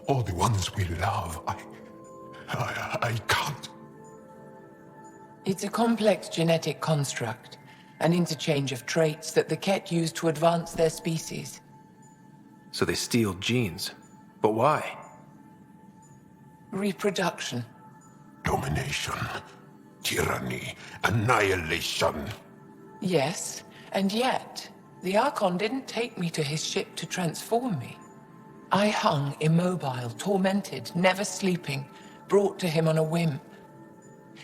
All the ones we love. I can't. It's a complex genetic construct, an interchange of traits that the Ket use to advance their species. So they steal genes. But why? Reproduction. Domination, tyranny, annihilation. Yes, and yet, the Archon didn't take me to his ship to transform me. I hung immobile, tormented, never sleeping, brought to him on a whim.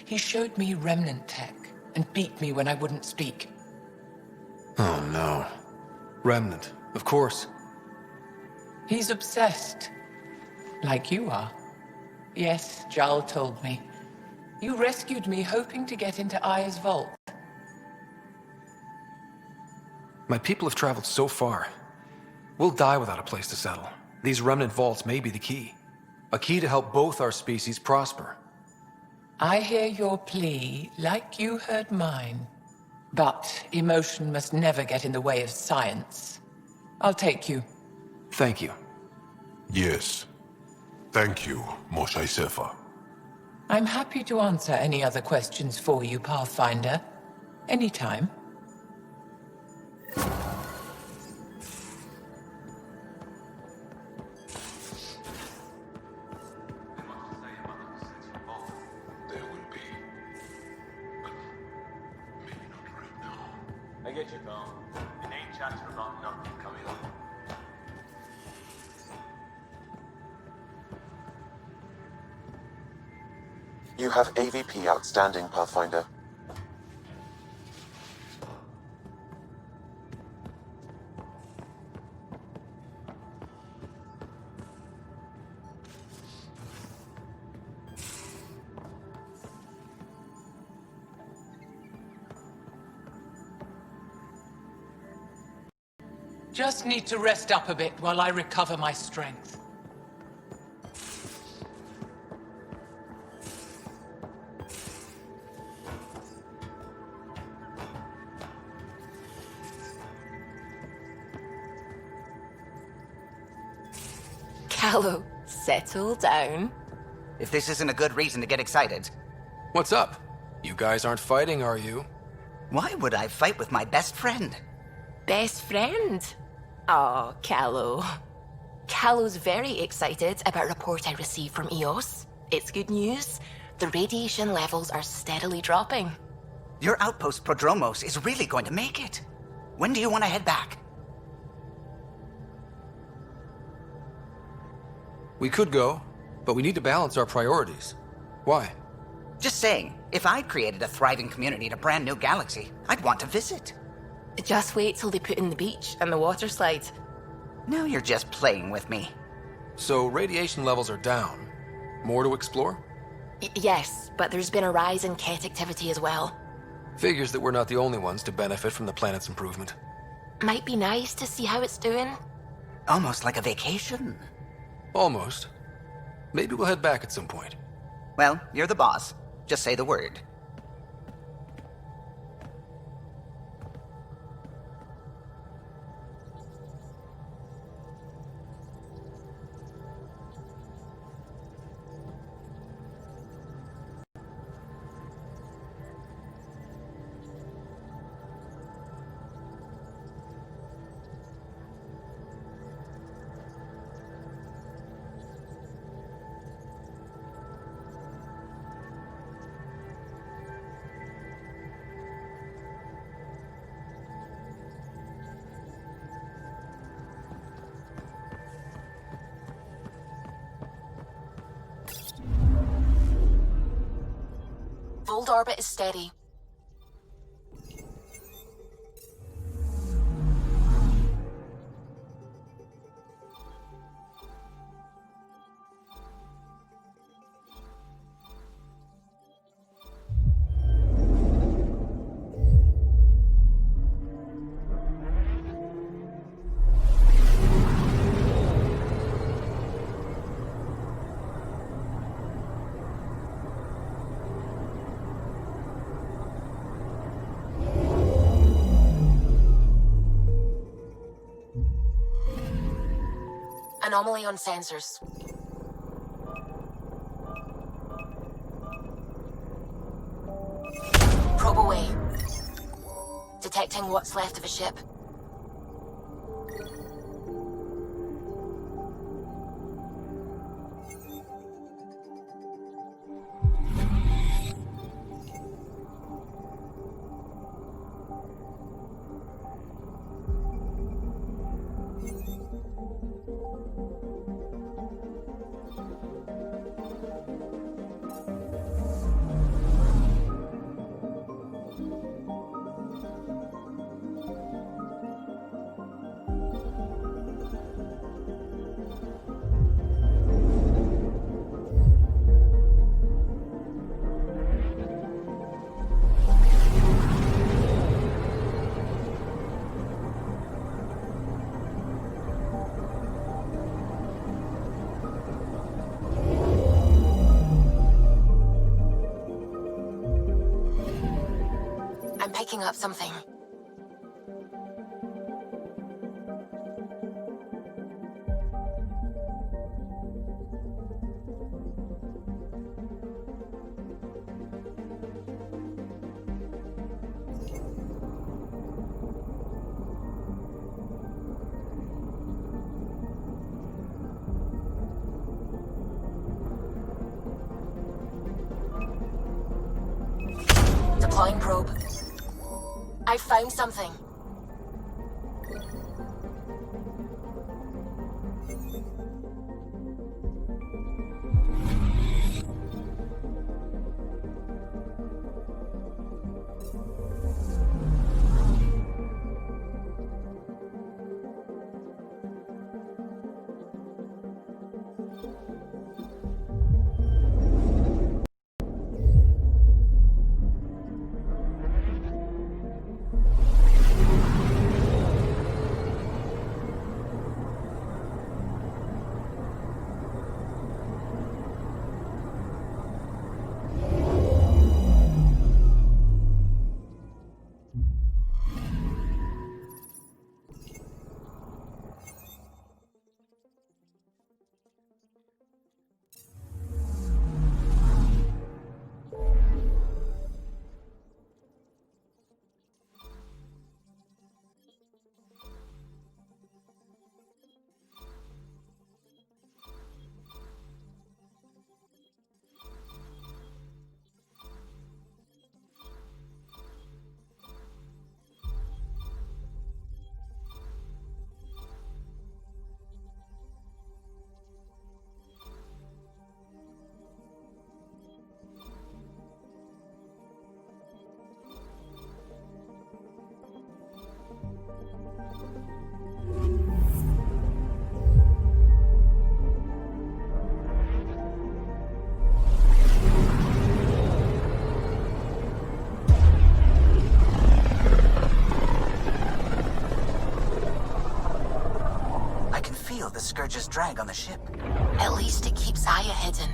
He showed me remnant tech and beat me when I wouldn't speak. Oh no. Remnant, of course. He's obsessed. Like you are. Yes, Jal told me. You rescued me hoping to get into Aya's vault. My people have traveled so far. We'll die without a place to settle. These remnant vaults may be the key. A key to help both our species prosper. I hear your plea like you heard mine. But emotion must never get in the way of science. I'll take you. Thank you. Yes. Thank you, Moshe Sefer. I'm happy to answer any other questions for you, Pathfinder. Anytime. I get you, pal. Inane chats about nothing coming up. You have AVP outstanding, Pathfinder. Just need to rest up a bit while I recover my strength. Callow, settle down. If this isn't a good reason to get excited. What's up? You guys aren't fighting, are you? Why would I fight with my best friend? Best friend? Oh, Callow. Callow's very excited about a report I received from EOS. It's good news. The radiation levels are steadily dropping. Your outpost Prodromos is really going to make it. When do you want to head back? We could go, but we need to balance our priorities. Why? Just saying, if I'd created a thriving community in a brand new galaxy, I'd want to visit. Just wait till they put in the beach and the water slide. Now you're just playing with me. So radiation levels are down. More to explore? Yes, but there's been a rise in Ket activity as well. Figures that we're not the only ones to benefit from the planet's improvement. Might be nice to see how it's doing. Almost like a vacation. Almost. Maybe we'll head back at some point. Well, you're the boss. Just say the word. Shield orbit is steady. Anomaly on sensors. Probe away. Detecting what's left of a ship. I'm picking up something. Deploying probe. I found something. The Scourge's drag on the ship. At least it keeps Aya hidden.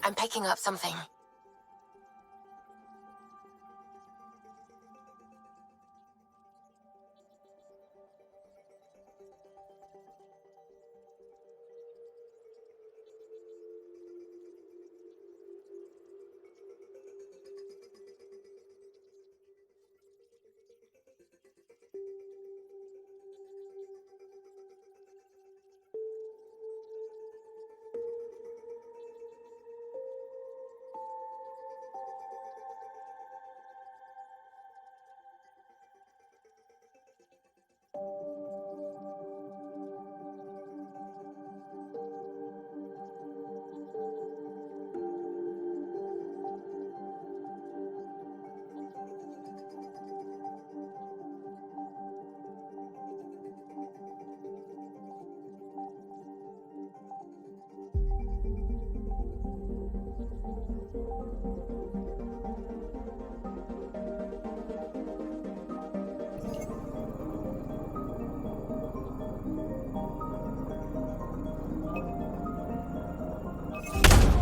I'm picking up something.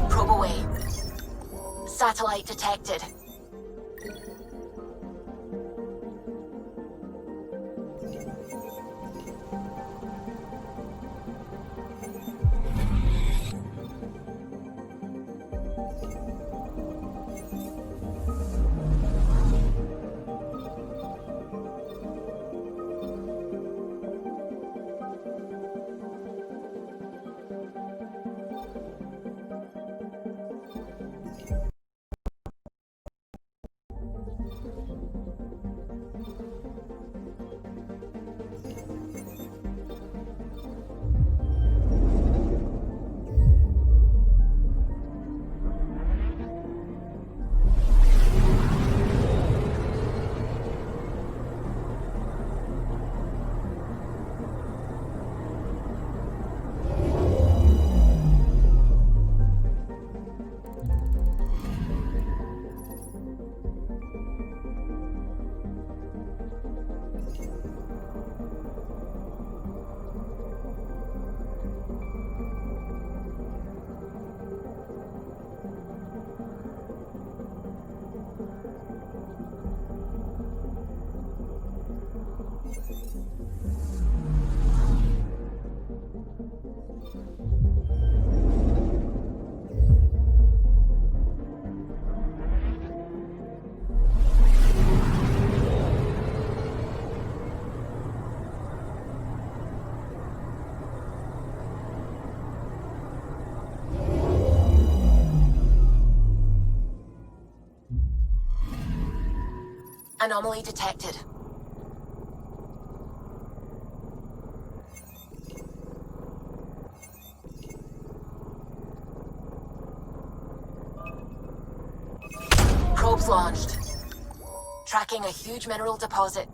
Probe away. Satellite detected. Anomaly detected. Probes launched. Tracking a huge mineral deposit.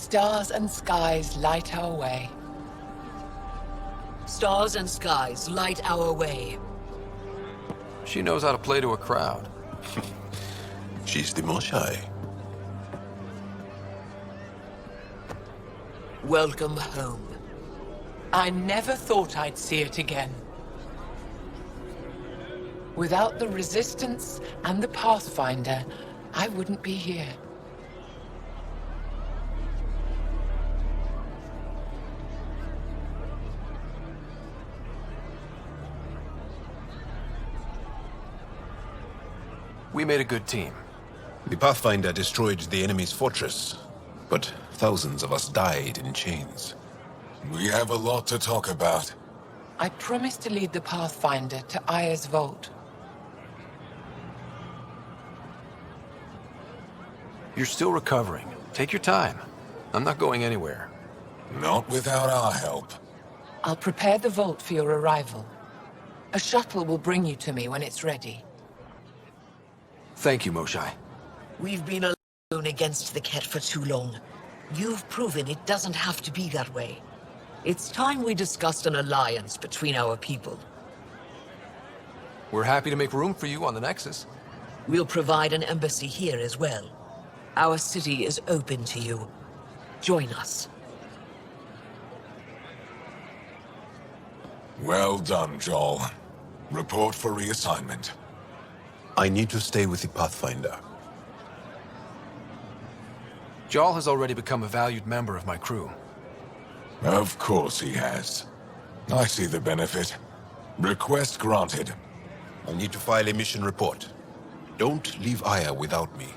Stars and skies light our way. Stars and skies light our way. She knows how to play to a crowd. She's the more shy. Welcome home. I never thought I'd see it again. Without the Resistance and the Pathfinder, I wouldn't be here. We made a good team. The Pathfinder destroyed the enemy's fortress, but thousands of us died in chains. We have a lot to talk about. I promised to lead the Pathfinder to Aya's vault. You're still recovering. Take your time. I'm not going anywhere. Not without our help. I'll prepare the vault for your arrival. A shuttle will bring you to me when it's ready. Thank you, Moshai. We've been alone against the Ket for too long. You've proven it doesn't have to be that way. It's time we discussed an alliance between our people. We're happy to make room for you on the Nexus. We'll provide an embassy here as well. Our city is open to you. Join us. Well done, Joel. Report for reassignment. I need to stay with the Pathfinder. Jarl has already become a valued member of my crew. Of course he has. I see the benefit. Request granted. I need to file a mission report. Don't leave Aya without me.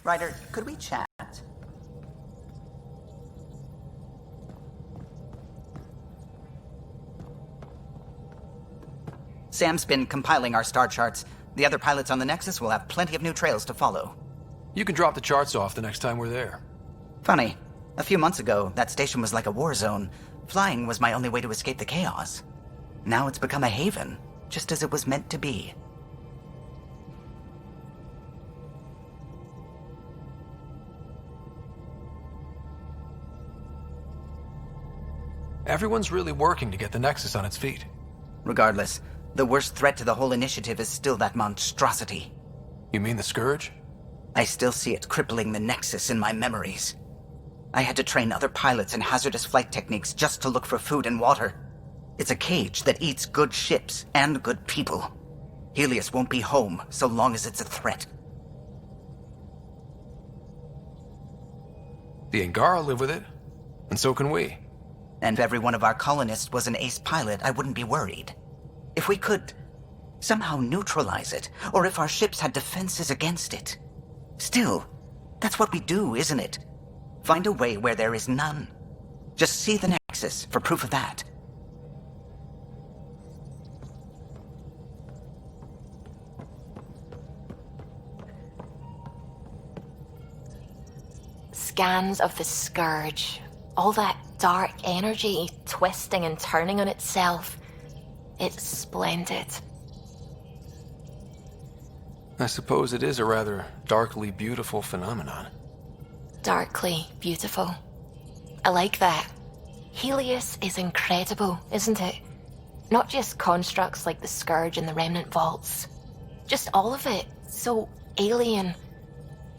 Ryder, could we chat? Sam's been compiling our star charts. The other pilots on the Nexus will have plenty of new trails to follow. You can drop the charts off the next time we're there. Funny. A few months ago, that station was like a war zone. Flying was my only way to escape the chaos. Now it's become a haven, just as it was meant to be. Everyone's really working to get the Nexus on its feet. Regardless, the worst threat to the whole initiative is still that monstrosity. You mean the Scourge? I still see it crippling the Nexus in my memories. I had to train other pilots in hazardous flight techniques just to look for food and water. It's a cage that eats good ships and good people. Helios won't be home so long as it's a threat. The Angara live with it, and so can we. And if every one of our colonists was an ace pilot, I wouldn't be worried. If we could somehow neutralize it, or if our ships had defenses against it. Still, that's what we do, isn't it? Find a way where there is none. Just see the Nexus for proof of that. Scans of the Scourge. All that dark energy twisting and turning on itself. It's splendid. I suppose it is a rather darkly beautiful phenomenon. Darkly beautiful. I like that. Helios is incredible, isn't it? Not just constructs like the Scourge and the Remnant Vaults. Just all of it. So alien.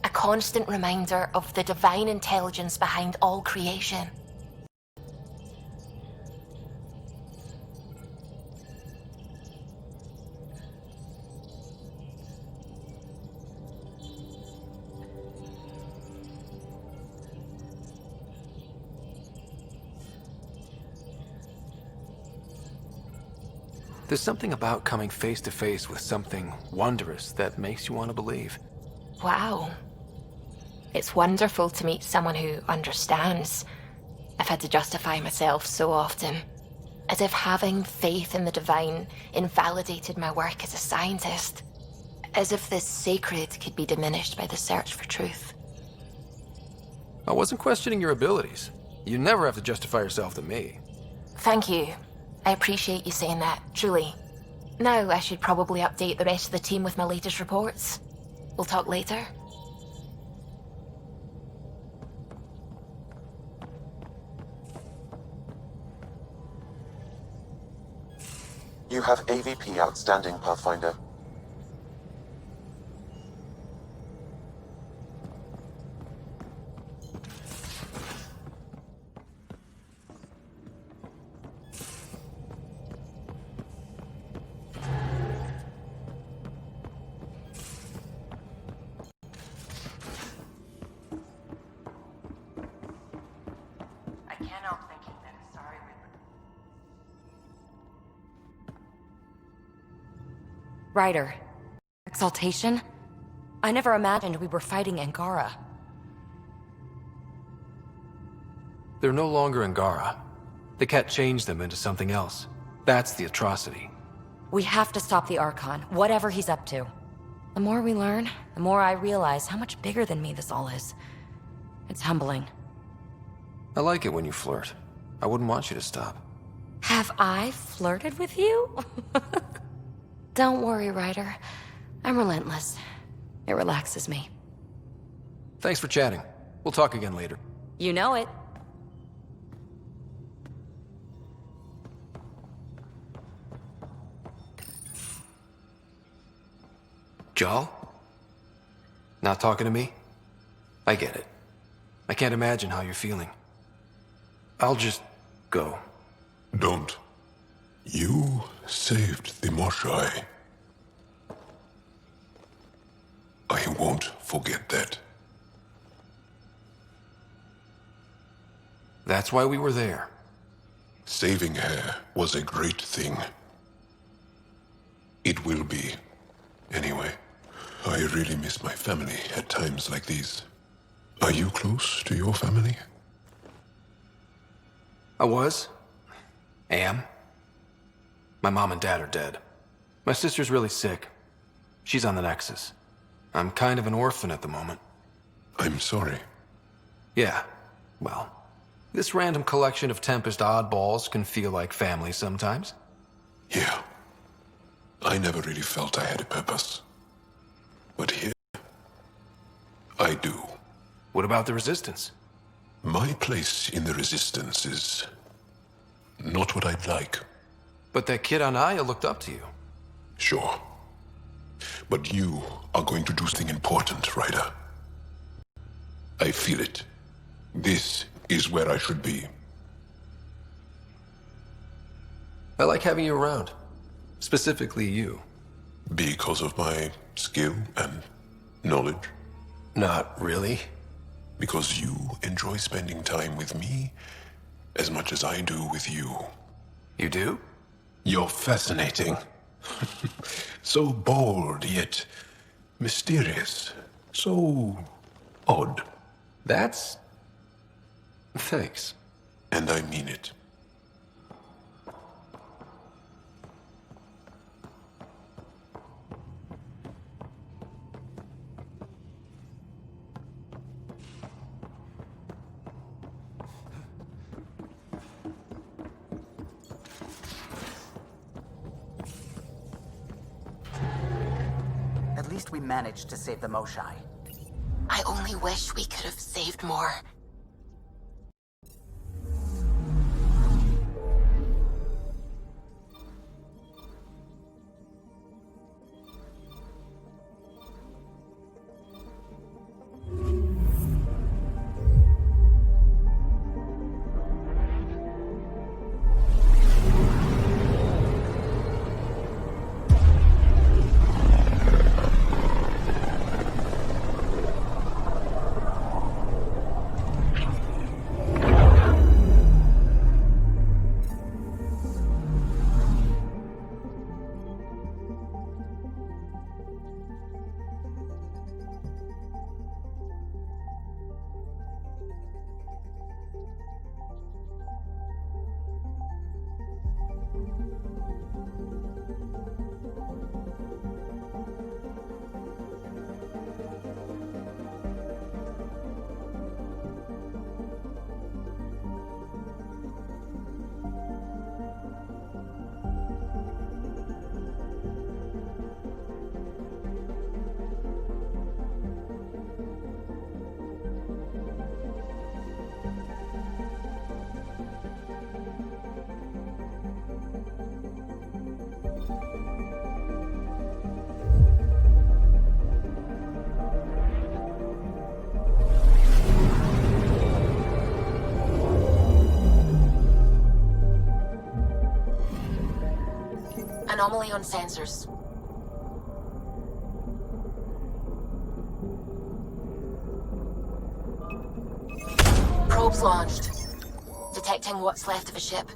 A constant reminder of the divine intelligence behind all creation. There's something about coming face to face with something wondrous that makes you want to believe. Wow. It's wonderful to meet someone who understands. I've had to justify myself so often, as if having faith in the divine invalidated my work as a scientist. As if this sacred could be diminished by the search for truth. I wasn't questioning your abilities. You never have to justify yourself to me. Thank you. I appreciate you saying that, truly. Now I should probably update the rest of the team with my latest reports. We'll talk later. You have AVP outstanding, Pathfinder. I can't help thinking that a sorry Ryder. Exaltation? I never imagined we were fighting Angara. They're no longer Angara. The Ket changed them into something else. That's the atrocity. We have to stop the Archon, whatever he's up to. The more we learn, the more I realize how much bigger than me this all is. It's humbling. I like it when you flirt. I wouldn't want you to stop. Have I flirted with you? Don't worry, Ryder. I'm relentless. It relaxes me. Thanks for chatting. We'll talk again later. You know it. Jal? Not talking to me? I get it. I can't imagine how you're feeling. I'll just go. Don't. You saved the Moshai. I won't forget that. That's why we were there. Saving her was a great thing. It will be. Anyway, I really miss my family at times like these. Are you close to your family? I was. Am. My mom and dad are dead. My sister's really sick. She's on the Nexus. I'm kind of an orphan at the moment. I'm sorry. Yeah, well, this random collection of Tempest oddballs can feel like family sometimes. Yeah. I never really felt I had a purpose. But here, I do. What about the Resistance? My place in the Resistance is not what I'd like. But that kid on Aya looked up to you. Sure. But you are going to do something important, Ryder. I feel it. This is where I should be. I like having you around. Specifically you. Because of my skill and knowledge? Not really. Because you enjoy spending time with me as much as I do with you. You do? You're fascinating. So bold, yet mysterious. So odd. That's... Thanks. And I mean it. At least we managed to save the Moshai. I only wish we could have saved more. Anomaly on sensors. Probes launched. Detecting what's left of a ship.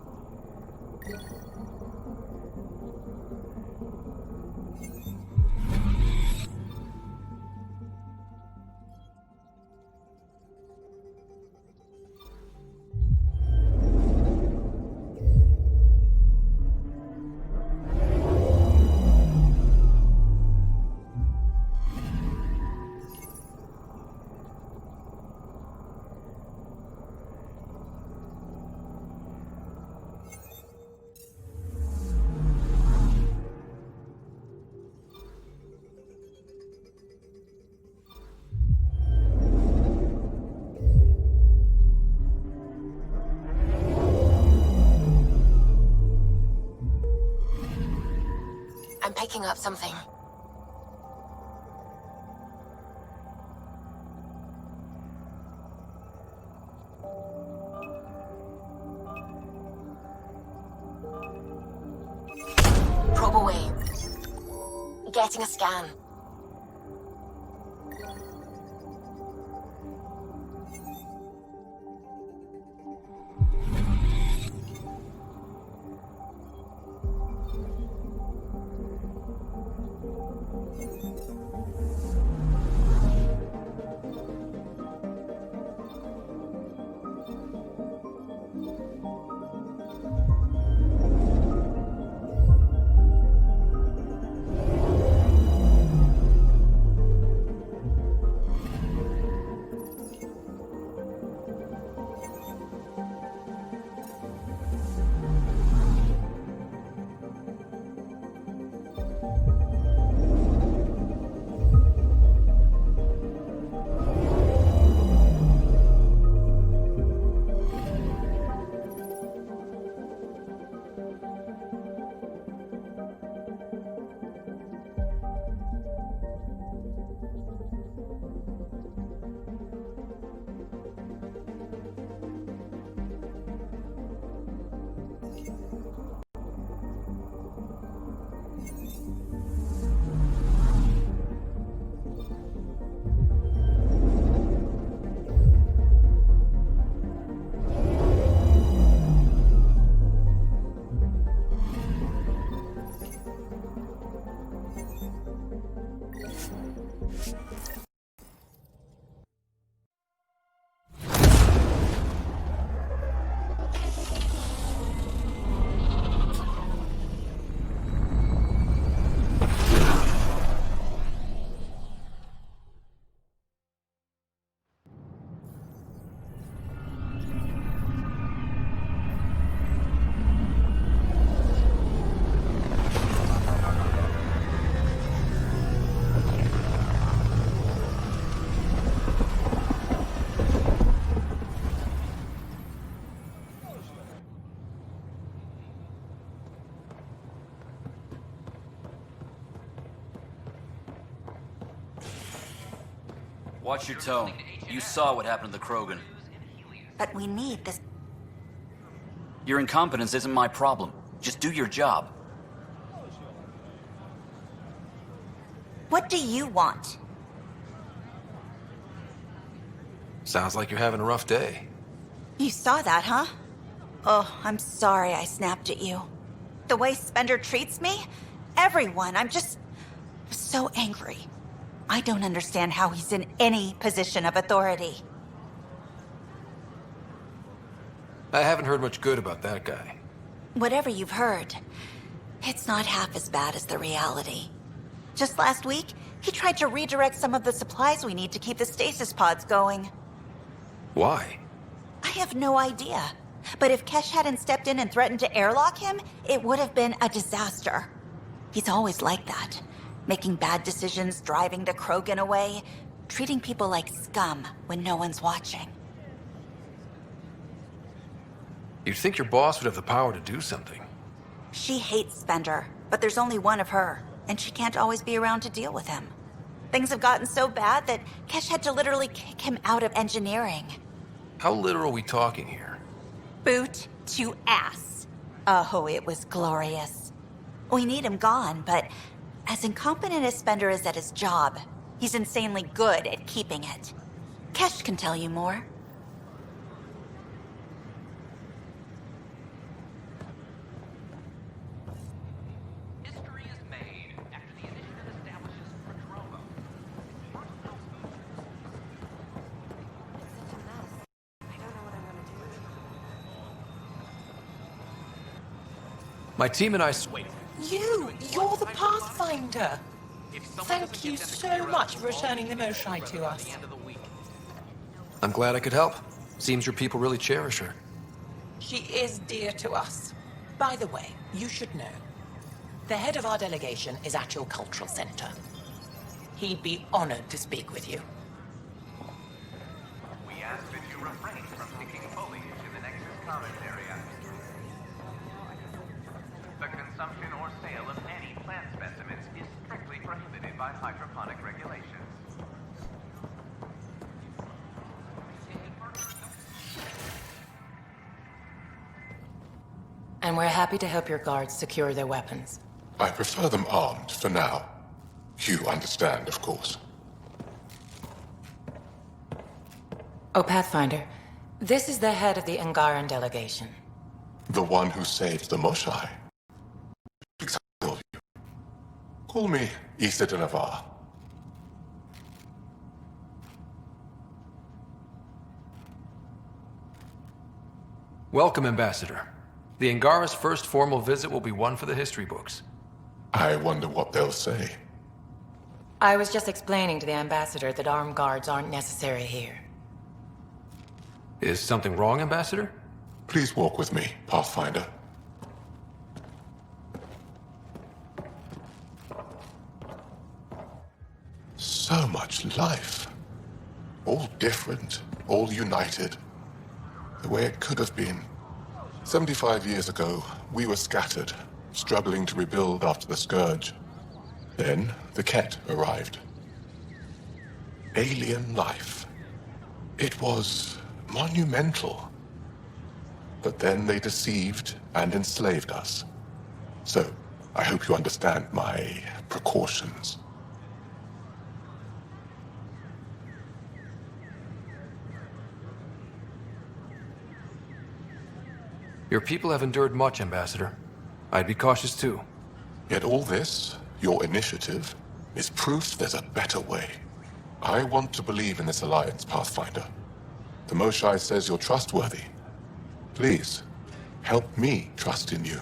I'm picking up something. Probe away. Getting a scan. Watch your tone. You saw what happened to the Krogan. But we need this. Your incompetence isn't my problem. Just do your job. What do you want? Sounds like you're having a rough day. You saw that, huh? Oh, I'm sorry I snapped at you. The way Spender treats me? Everyone, I'm just so angry. I don't understand how he's in any position of authority. I haven't heard much good about that guy. Whatever you've heard, it's not half as bad as the reality. Just last week, he tried to redirect some of the supplies we need to keep the stasis pods going. Why? I have no idea. But if Kesh hadn't stepped in and threatened to airlock him, it would have been a disaster. He's always like that. Making bad decisions, driving the Krogan away, treating people like scum when no one's watching. You'd think your boss would have the power to do something. She hates Spender, but there's only one of her, and she can't always be around to deal with him. Things have gotten so bad that Kesh had to literally kick him out of engineering. How literal are we talking here? Boot to ass. Oh, it was glorious. We need him gone, but as incompetent as Spender is at his job, he's insanely good at keeping it. Kesh can tell you more. History is made after the initiative establishes Andromeda. My team and I... You're the Pathfinder. Thank you so much for returning the Moshai to us. I'm glad I could help. Seems your people really cherish her. She is dear to us. By the way, you should know. The head of our delegation is at your cultural center. He'd be honored to speak with you. We ask that you refrain from picking foliage in the Nexus Commons area. The consumption or sale of any plant specimens is strictly prohibited by hydroponic regulations. And we're happy to help your guards secure their weapons. I prefer them armed for now. You understand, of course. Oh, Pathfinder, this is the head of the Angaran delegation. The one who saved the Moshai. Call me Issa de Navarre. Welcome, Ambassador. The Angara's first formal visit will be one for the history books. I wonder what they'll say. I was just explaining to the Ambassador that armed guards aren't necessary here. Is something wrong, Ambassador? Please walk with me, Pathfinder. So much life. All different, all united. The way it could have been. 75 years ago, we were scattered, struggling to rebuild after the Scourge. Then, the Ket arrived. Alien life. It was monumental. But then they deceived and enslaved us. So, I hope you understand my precautions. Your people have endured much, Ambassador. I'd be cautious too. Yet all this, your initiative, is proof there's a better way. I want to believe in this alliance, Pathfinder. The Moshai says you're trustworthy. Please, help me trust in you.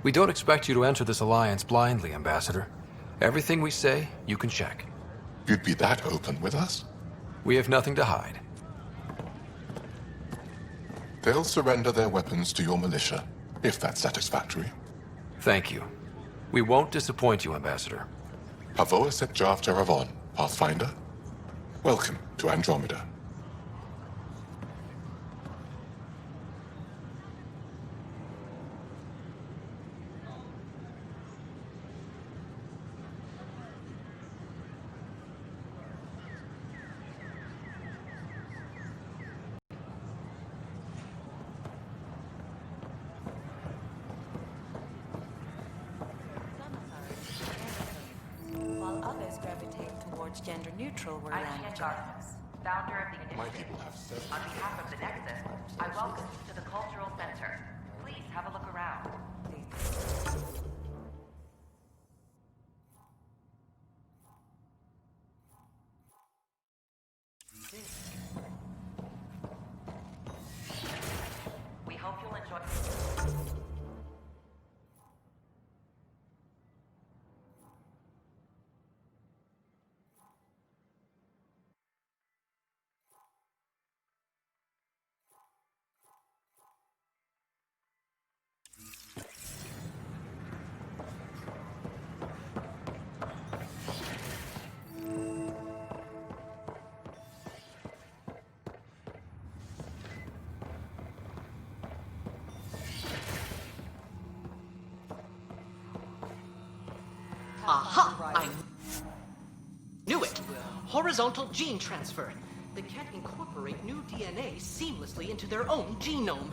We don't expect you to enter this alliance blindly, Ambassador. Everything we say, you can check. You'd be that open with us? We have nothing to hide. They'll surrender their weapons to your militia, if that's satisfactory. Thank you. We won't disappoint you, Ambassador. Havoa set Jav Jaravon, Pathfinder. Welcome to Andromeda. While others gravitate towards gender-neutral I'm languages. Garthus, founder of the My initiative. people have said... On behalf of the Nexus, I welcome you to the Cultural Center. Please have a look around. We hope you'll enjoy... Aha! I knew it! horizontal gene transfer. They can incorporate new DNA seamlessly into their own genome.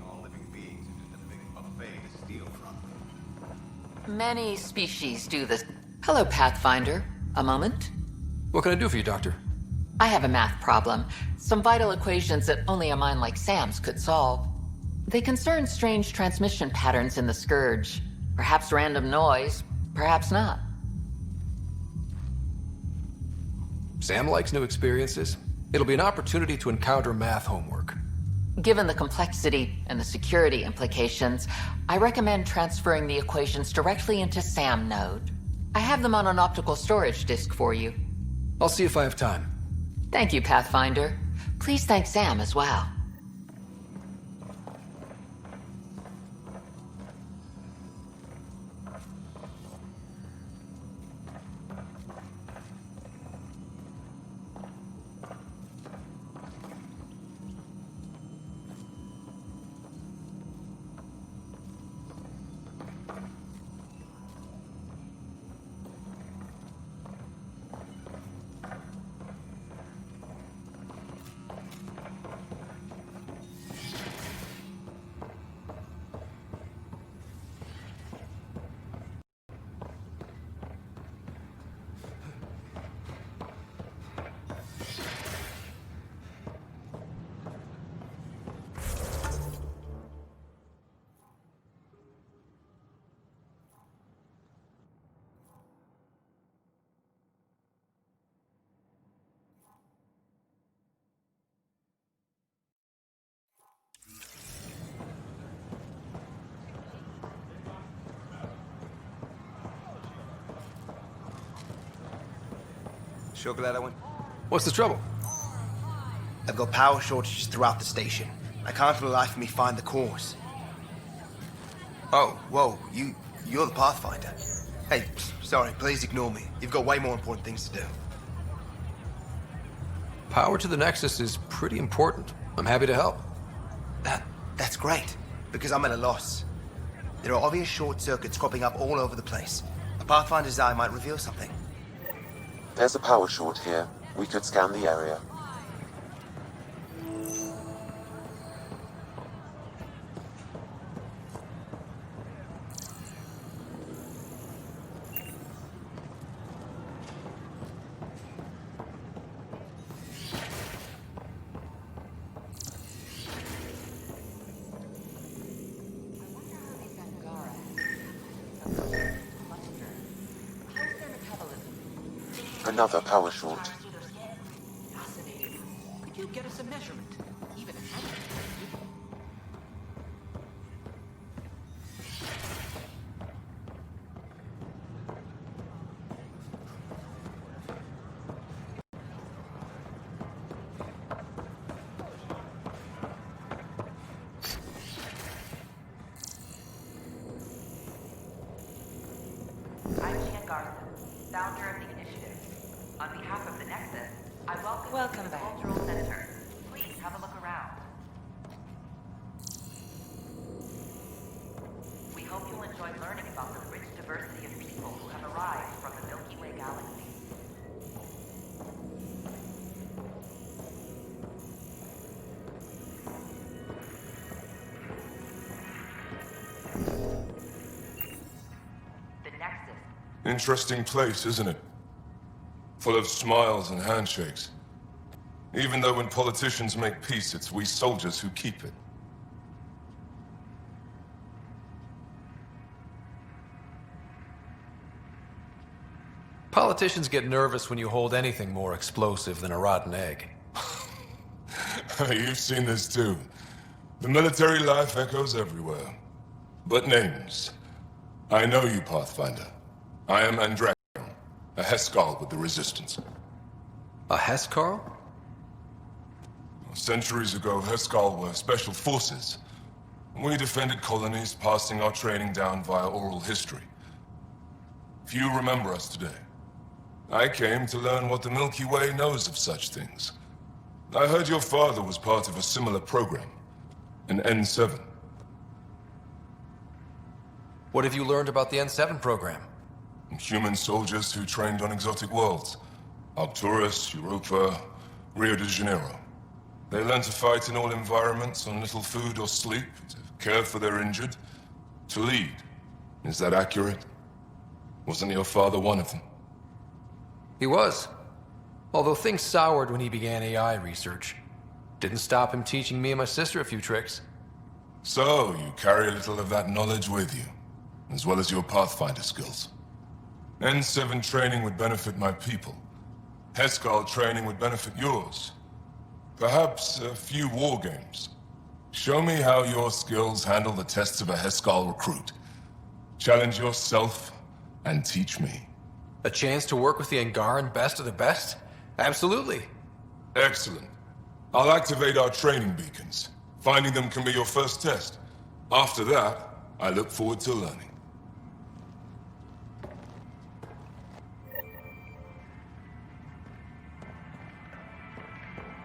All living beings are just a big buffet to steal from. Many species do this. Hello, Pathfinder. A moment? What can I do for you, Doctor? I have a math problem. Some vital equations that only a mind like Sam's could solve. They concern strange transmission patterns in the Scourge. Perhaps random noise, perhaps not. Sam likes new experiences. It'll be an opportunity to encounter math homework. Given the complexity and the security implications, I recommend transferring the equations directly into SAM node. I have them on an optical storage disk for you. I'll see if I have time. Thank you, Pathfinder. Please thank Sam as well. Sure glad I went. What's the trouble? I've got power shortages throughout the station. I can't for the life of me find the cause. Oh, whoa, you're the Pathfinder. Hey, sorry, please ignore me. You've got way more important things to do. Power to the Nexus is pretty important. I'm happy to help. That's great, because I'm at a loss. There are obvious short circuits cropping up all over the place. A Pathfinder's eye might reveal something. There's a power short here. We could scan the area. Another power short. Fascinating. Could you get us a measurement? Even a measurement. I'm Jan Garson, founder of the initiative. On behalf of the Nexus, I welcome you to the Cultural Center. Please have a look around. We hope you'll enjoy learning about the rich diversity of people who have arrived from the Milky Way galaxy. The Nexus. Interesting place, isn't it? Full of smiles and handshakes. Even though when politicians make peace, it's we soldiers who keep it. Politicians get nervous when you hold anything more explosive than a rotten egg. You've seen this too. The military life echoes everywhere. But names. I know you, Pathfinder. I am Andromeda, a Heskal with the Resistance. A Heskal? Centuries ago, Heskal were special forces. We defended colonies, passing our training down via oral history. Few remember us today. I came to learn what the Milky Way knows of such things. I heard your father was part of a similar program, an N7. What have you learned about the N7 program? Human soldiers who trained on exotic worlds. Arcturus, Europa, Rio de Janeiro. They learn to fight in all environments on little food or sleep, to care for their injured, to lead. Is that accurate? Wasn't your father one of them? He was. Although things soured when he began AI research. Didn't stop him teaching me and my sister a few tricks. So, you carry a little of that knowledge with you, as well as your Pathfinder skills. N7 training would benefit my people. Heskal training would benefit yours. Perhaps a few war games. Show me how your skills handle the tests of a Heskal recruit. Challenge yourself and teach me. A chance to work with the Angaran best of the best? Absolutely. Excellent. I'll activate our training beacons. Finding them can be your first test. After that, I look forward to learning.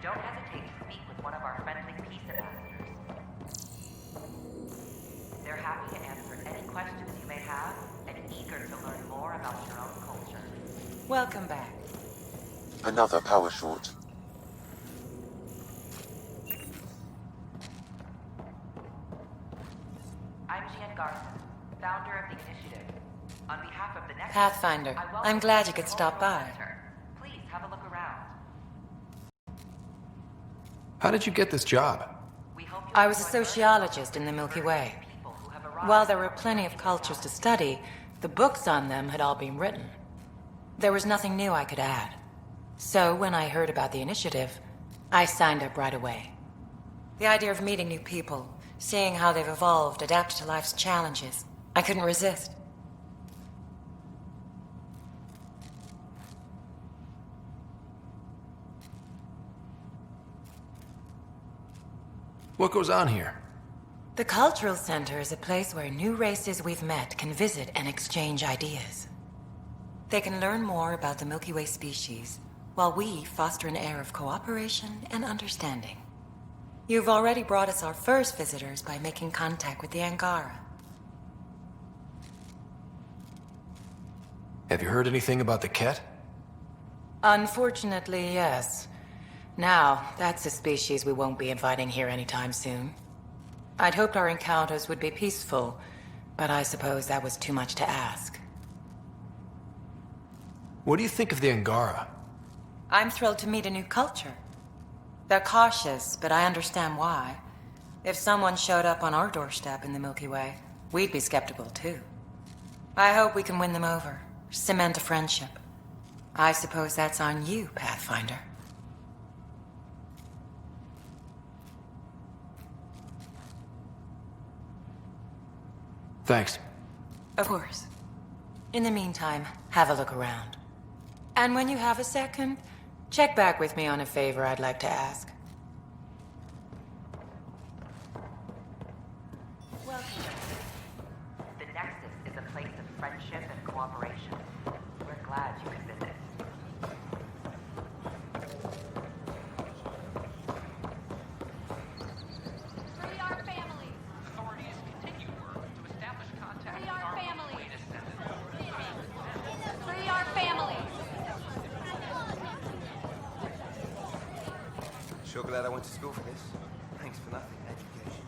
Don't hesitate to speak with one of our friendly peace ambassadors. They're happy to answer any questions you may have and eager to learn more about your own culture. Welcome back. Another power short. I'm Jean Garson, founder of the initiative. On behalf of the next Pathfinder, I'm glad you could stop by. Please have a look around. How did you get this job? I was a sociologist in the Milky Way. While there were plenty of cultures to study, the books on them had all been written. There was nothing new I could add. So when I heard about the initiative, I signed up right away. The idea of meeting new people, seeing how they've evolved, adapted to life's challenges, I couldn't resist. What goes on here? The Cultural Center is a place where new races we've met can visit and exchange ideas. They can learn more about the Milky Way species, while we foster an air of cooperation and understanding. You've already brought us our first visitors by making contact with the Angara. Have you heard anything about the Ket? Unfortunately, yes. Now, that's a species we won't be inviting here anytime soon. I'd hoped our encounters would be peaceful, but I suppose that was too much to ask. What do you think of the Angara? I'm thrilled to meet a new culture. They're cautious, but I understand why. If someone showed up on our doorstep in the Milky Way, we'd be skeptical too. I hope we can win them over, cement a friendship. I suppose that's on you, Pathfinder. Thanks. Of course. In the meantime, have a look around. And when you have a second, check back with me on a favor I'd like to ask. Welcome. The Nexus is a place of friendship and cooperation. We're glad you could visit. Free our families. Authorities continue work to establish contact with our Milky Way descendants. Free our families. Sure glad I went to school for this. Thanks for nothing, education.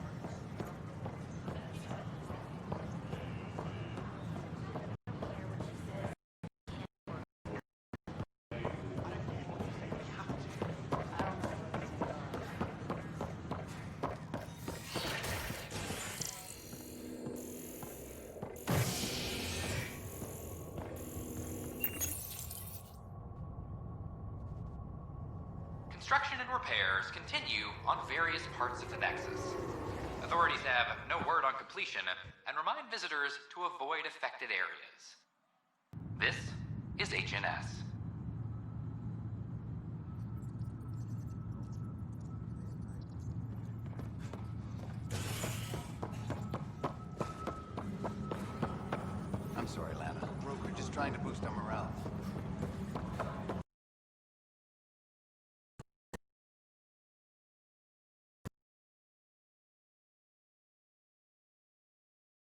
Construction and repairs continue on various parts of the Nexus. Authorities have no word on completion and remind visitors to avoid affected areas. This is HNS. I'm sorry, Lana. We're just trying to boost our morale.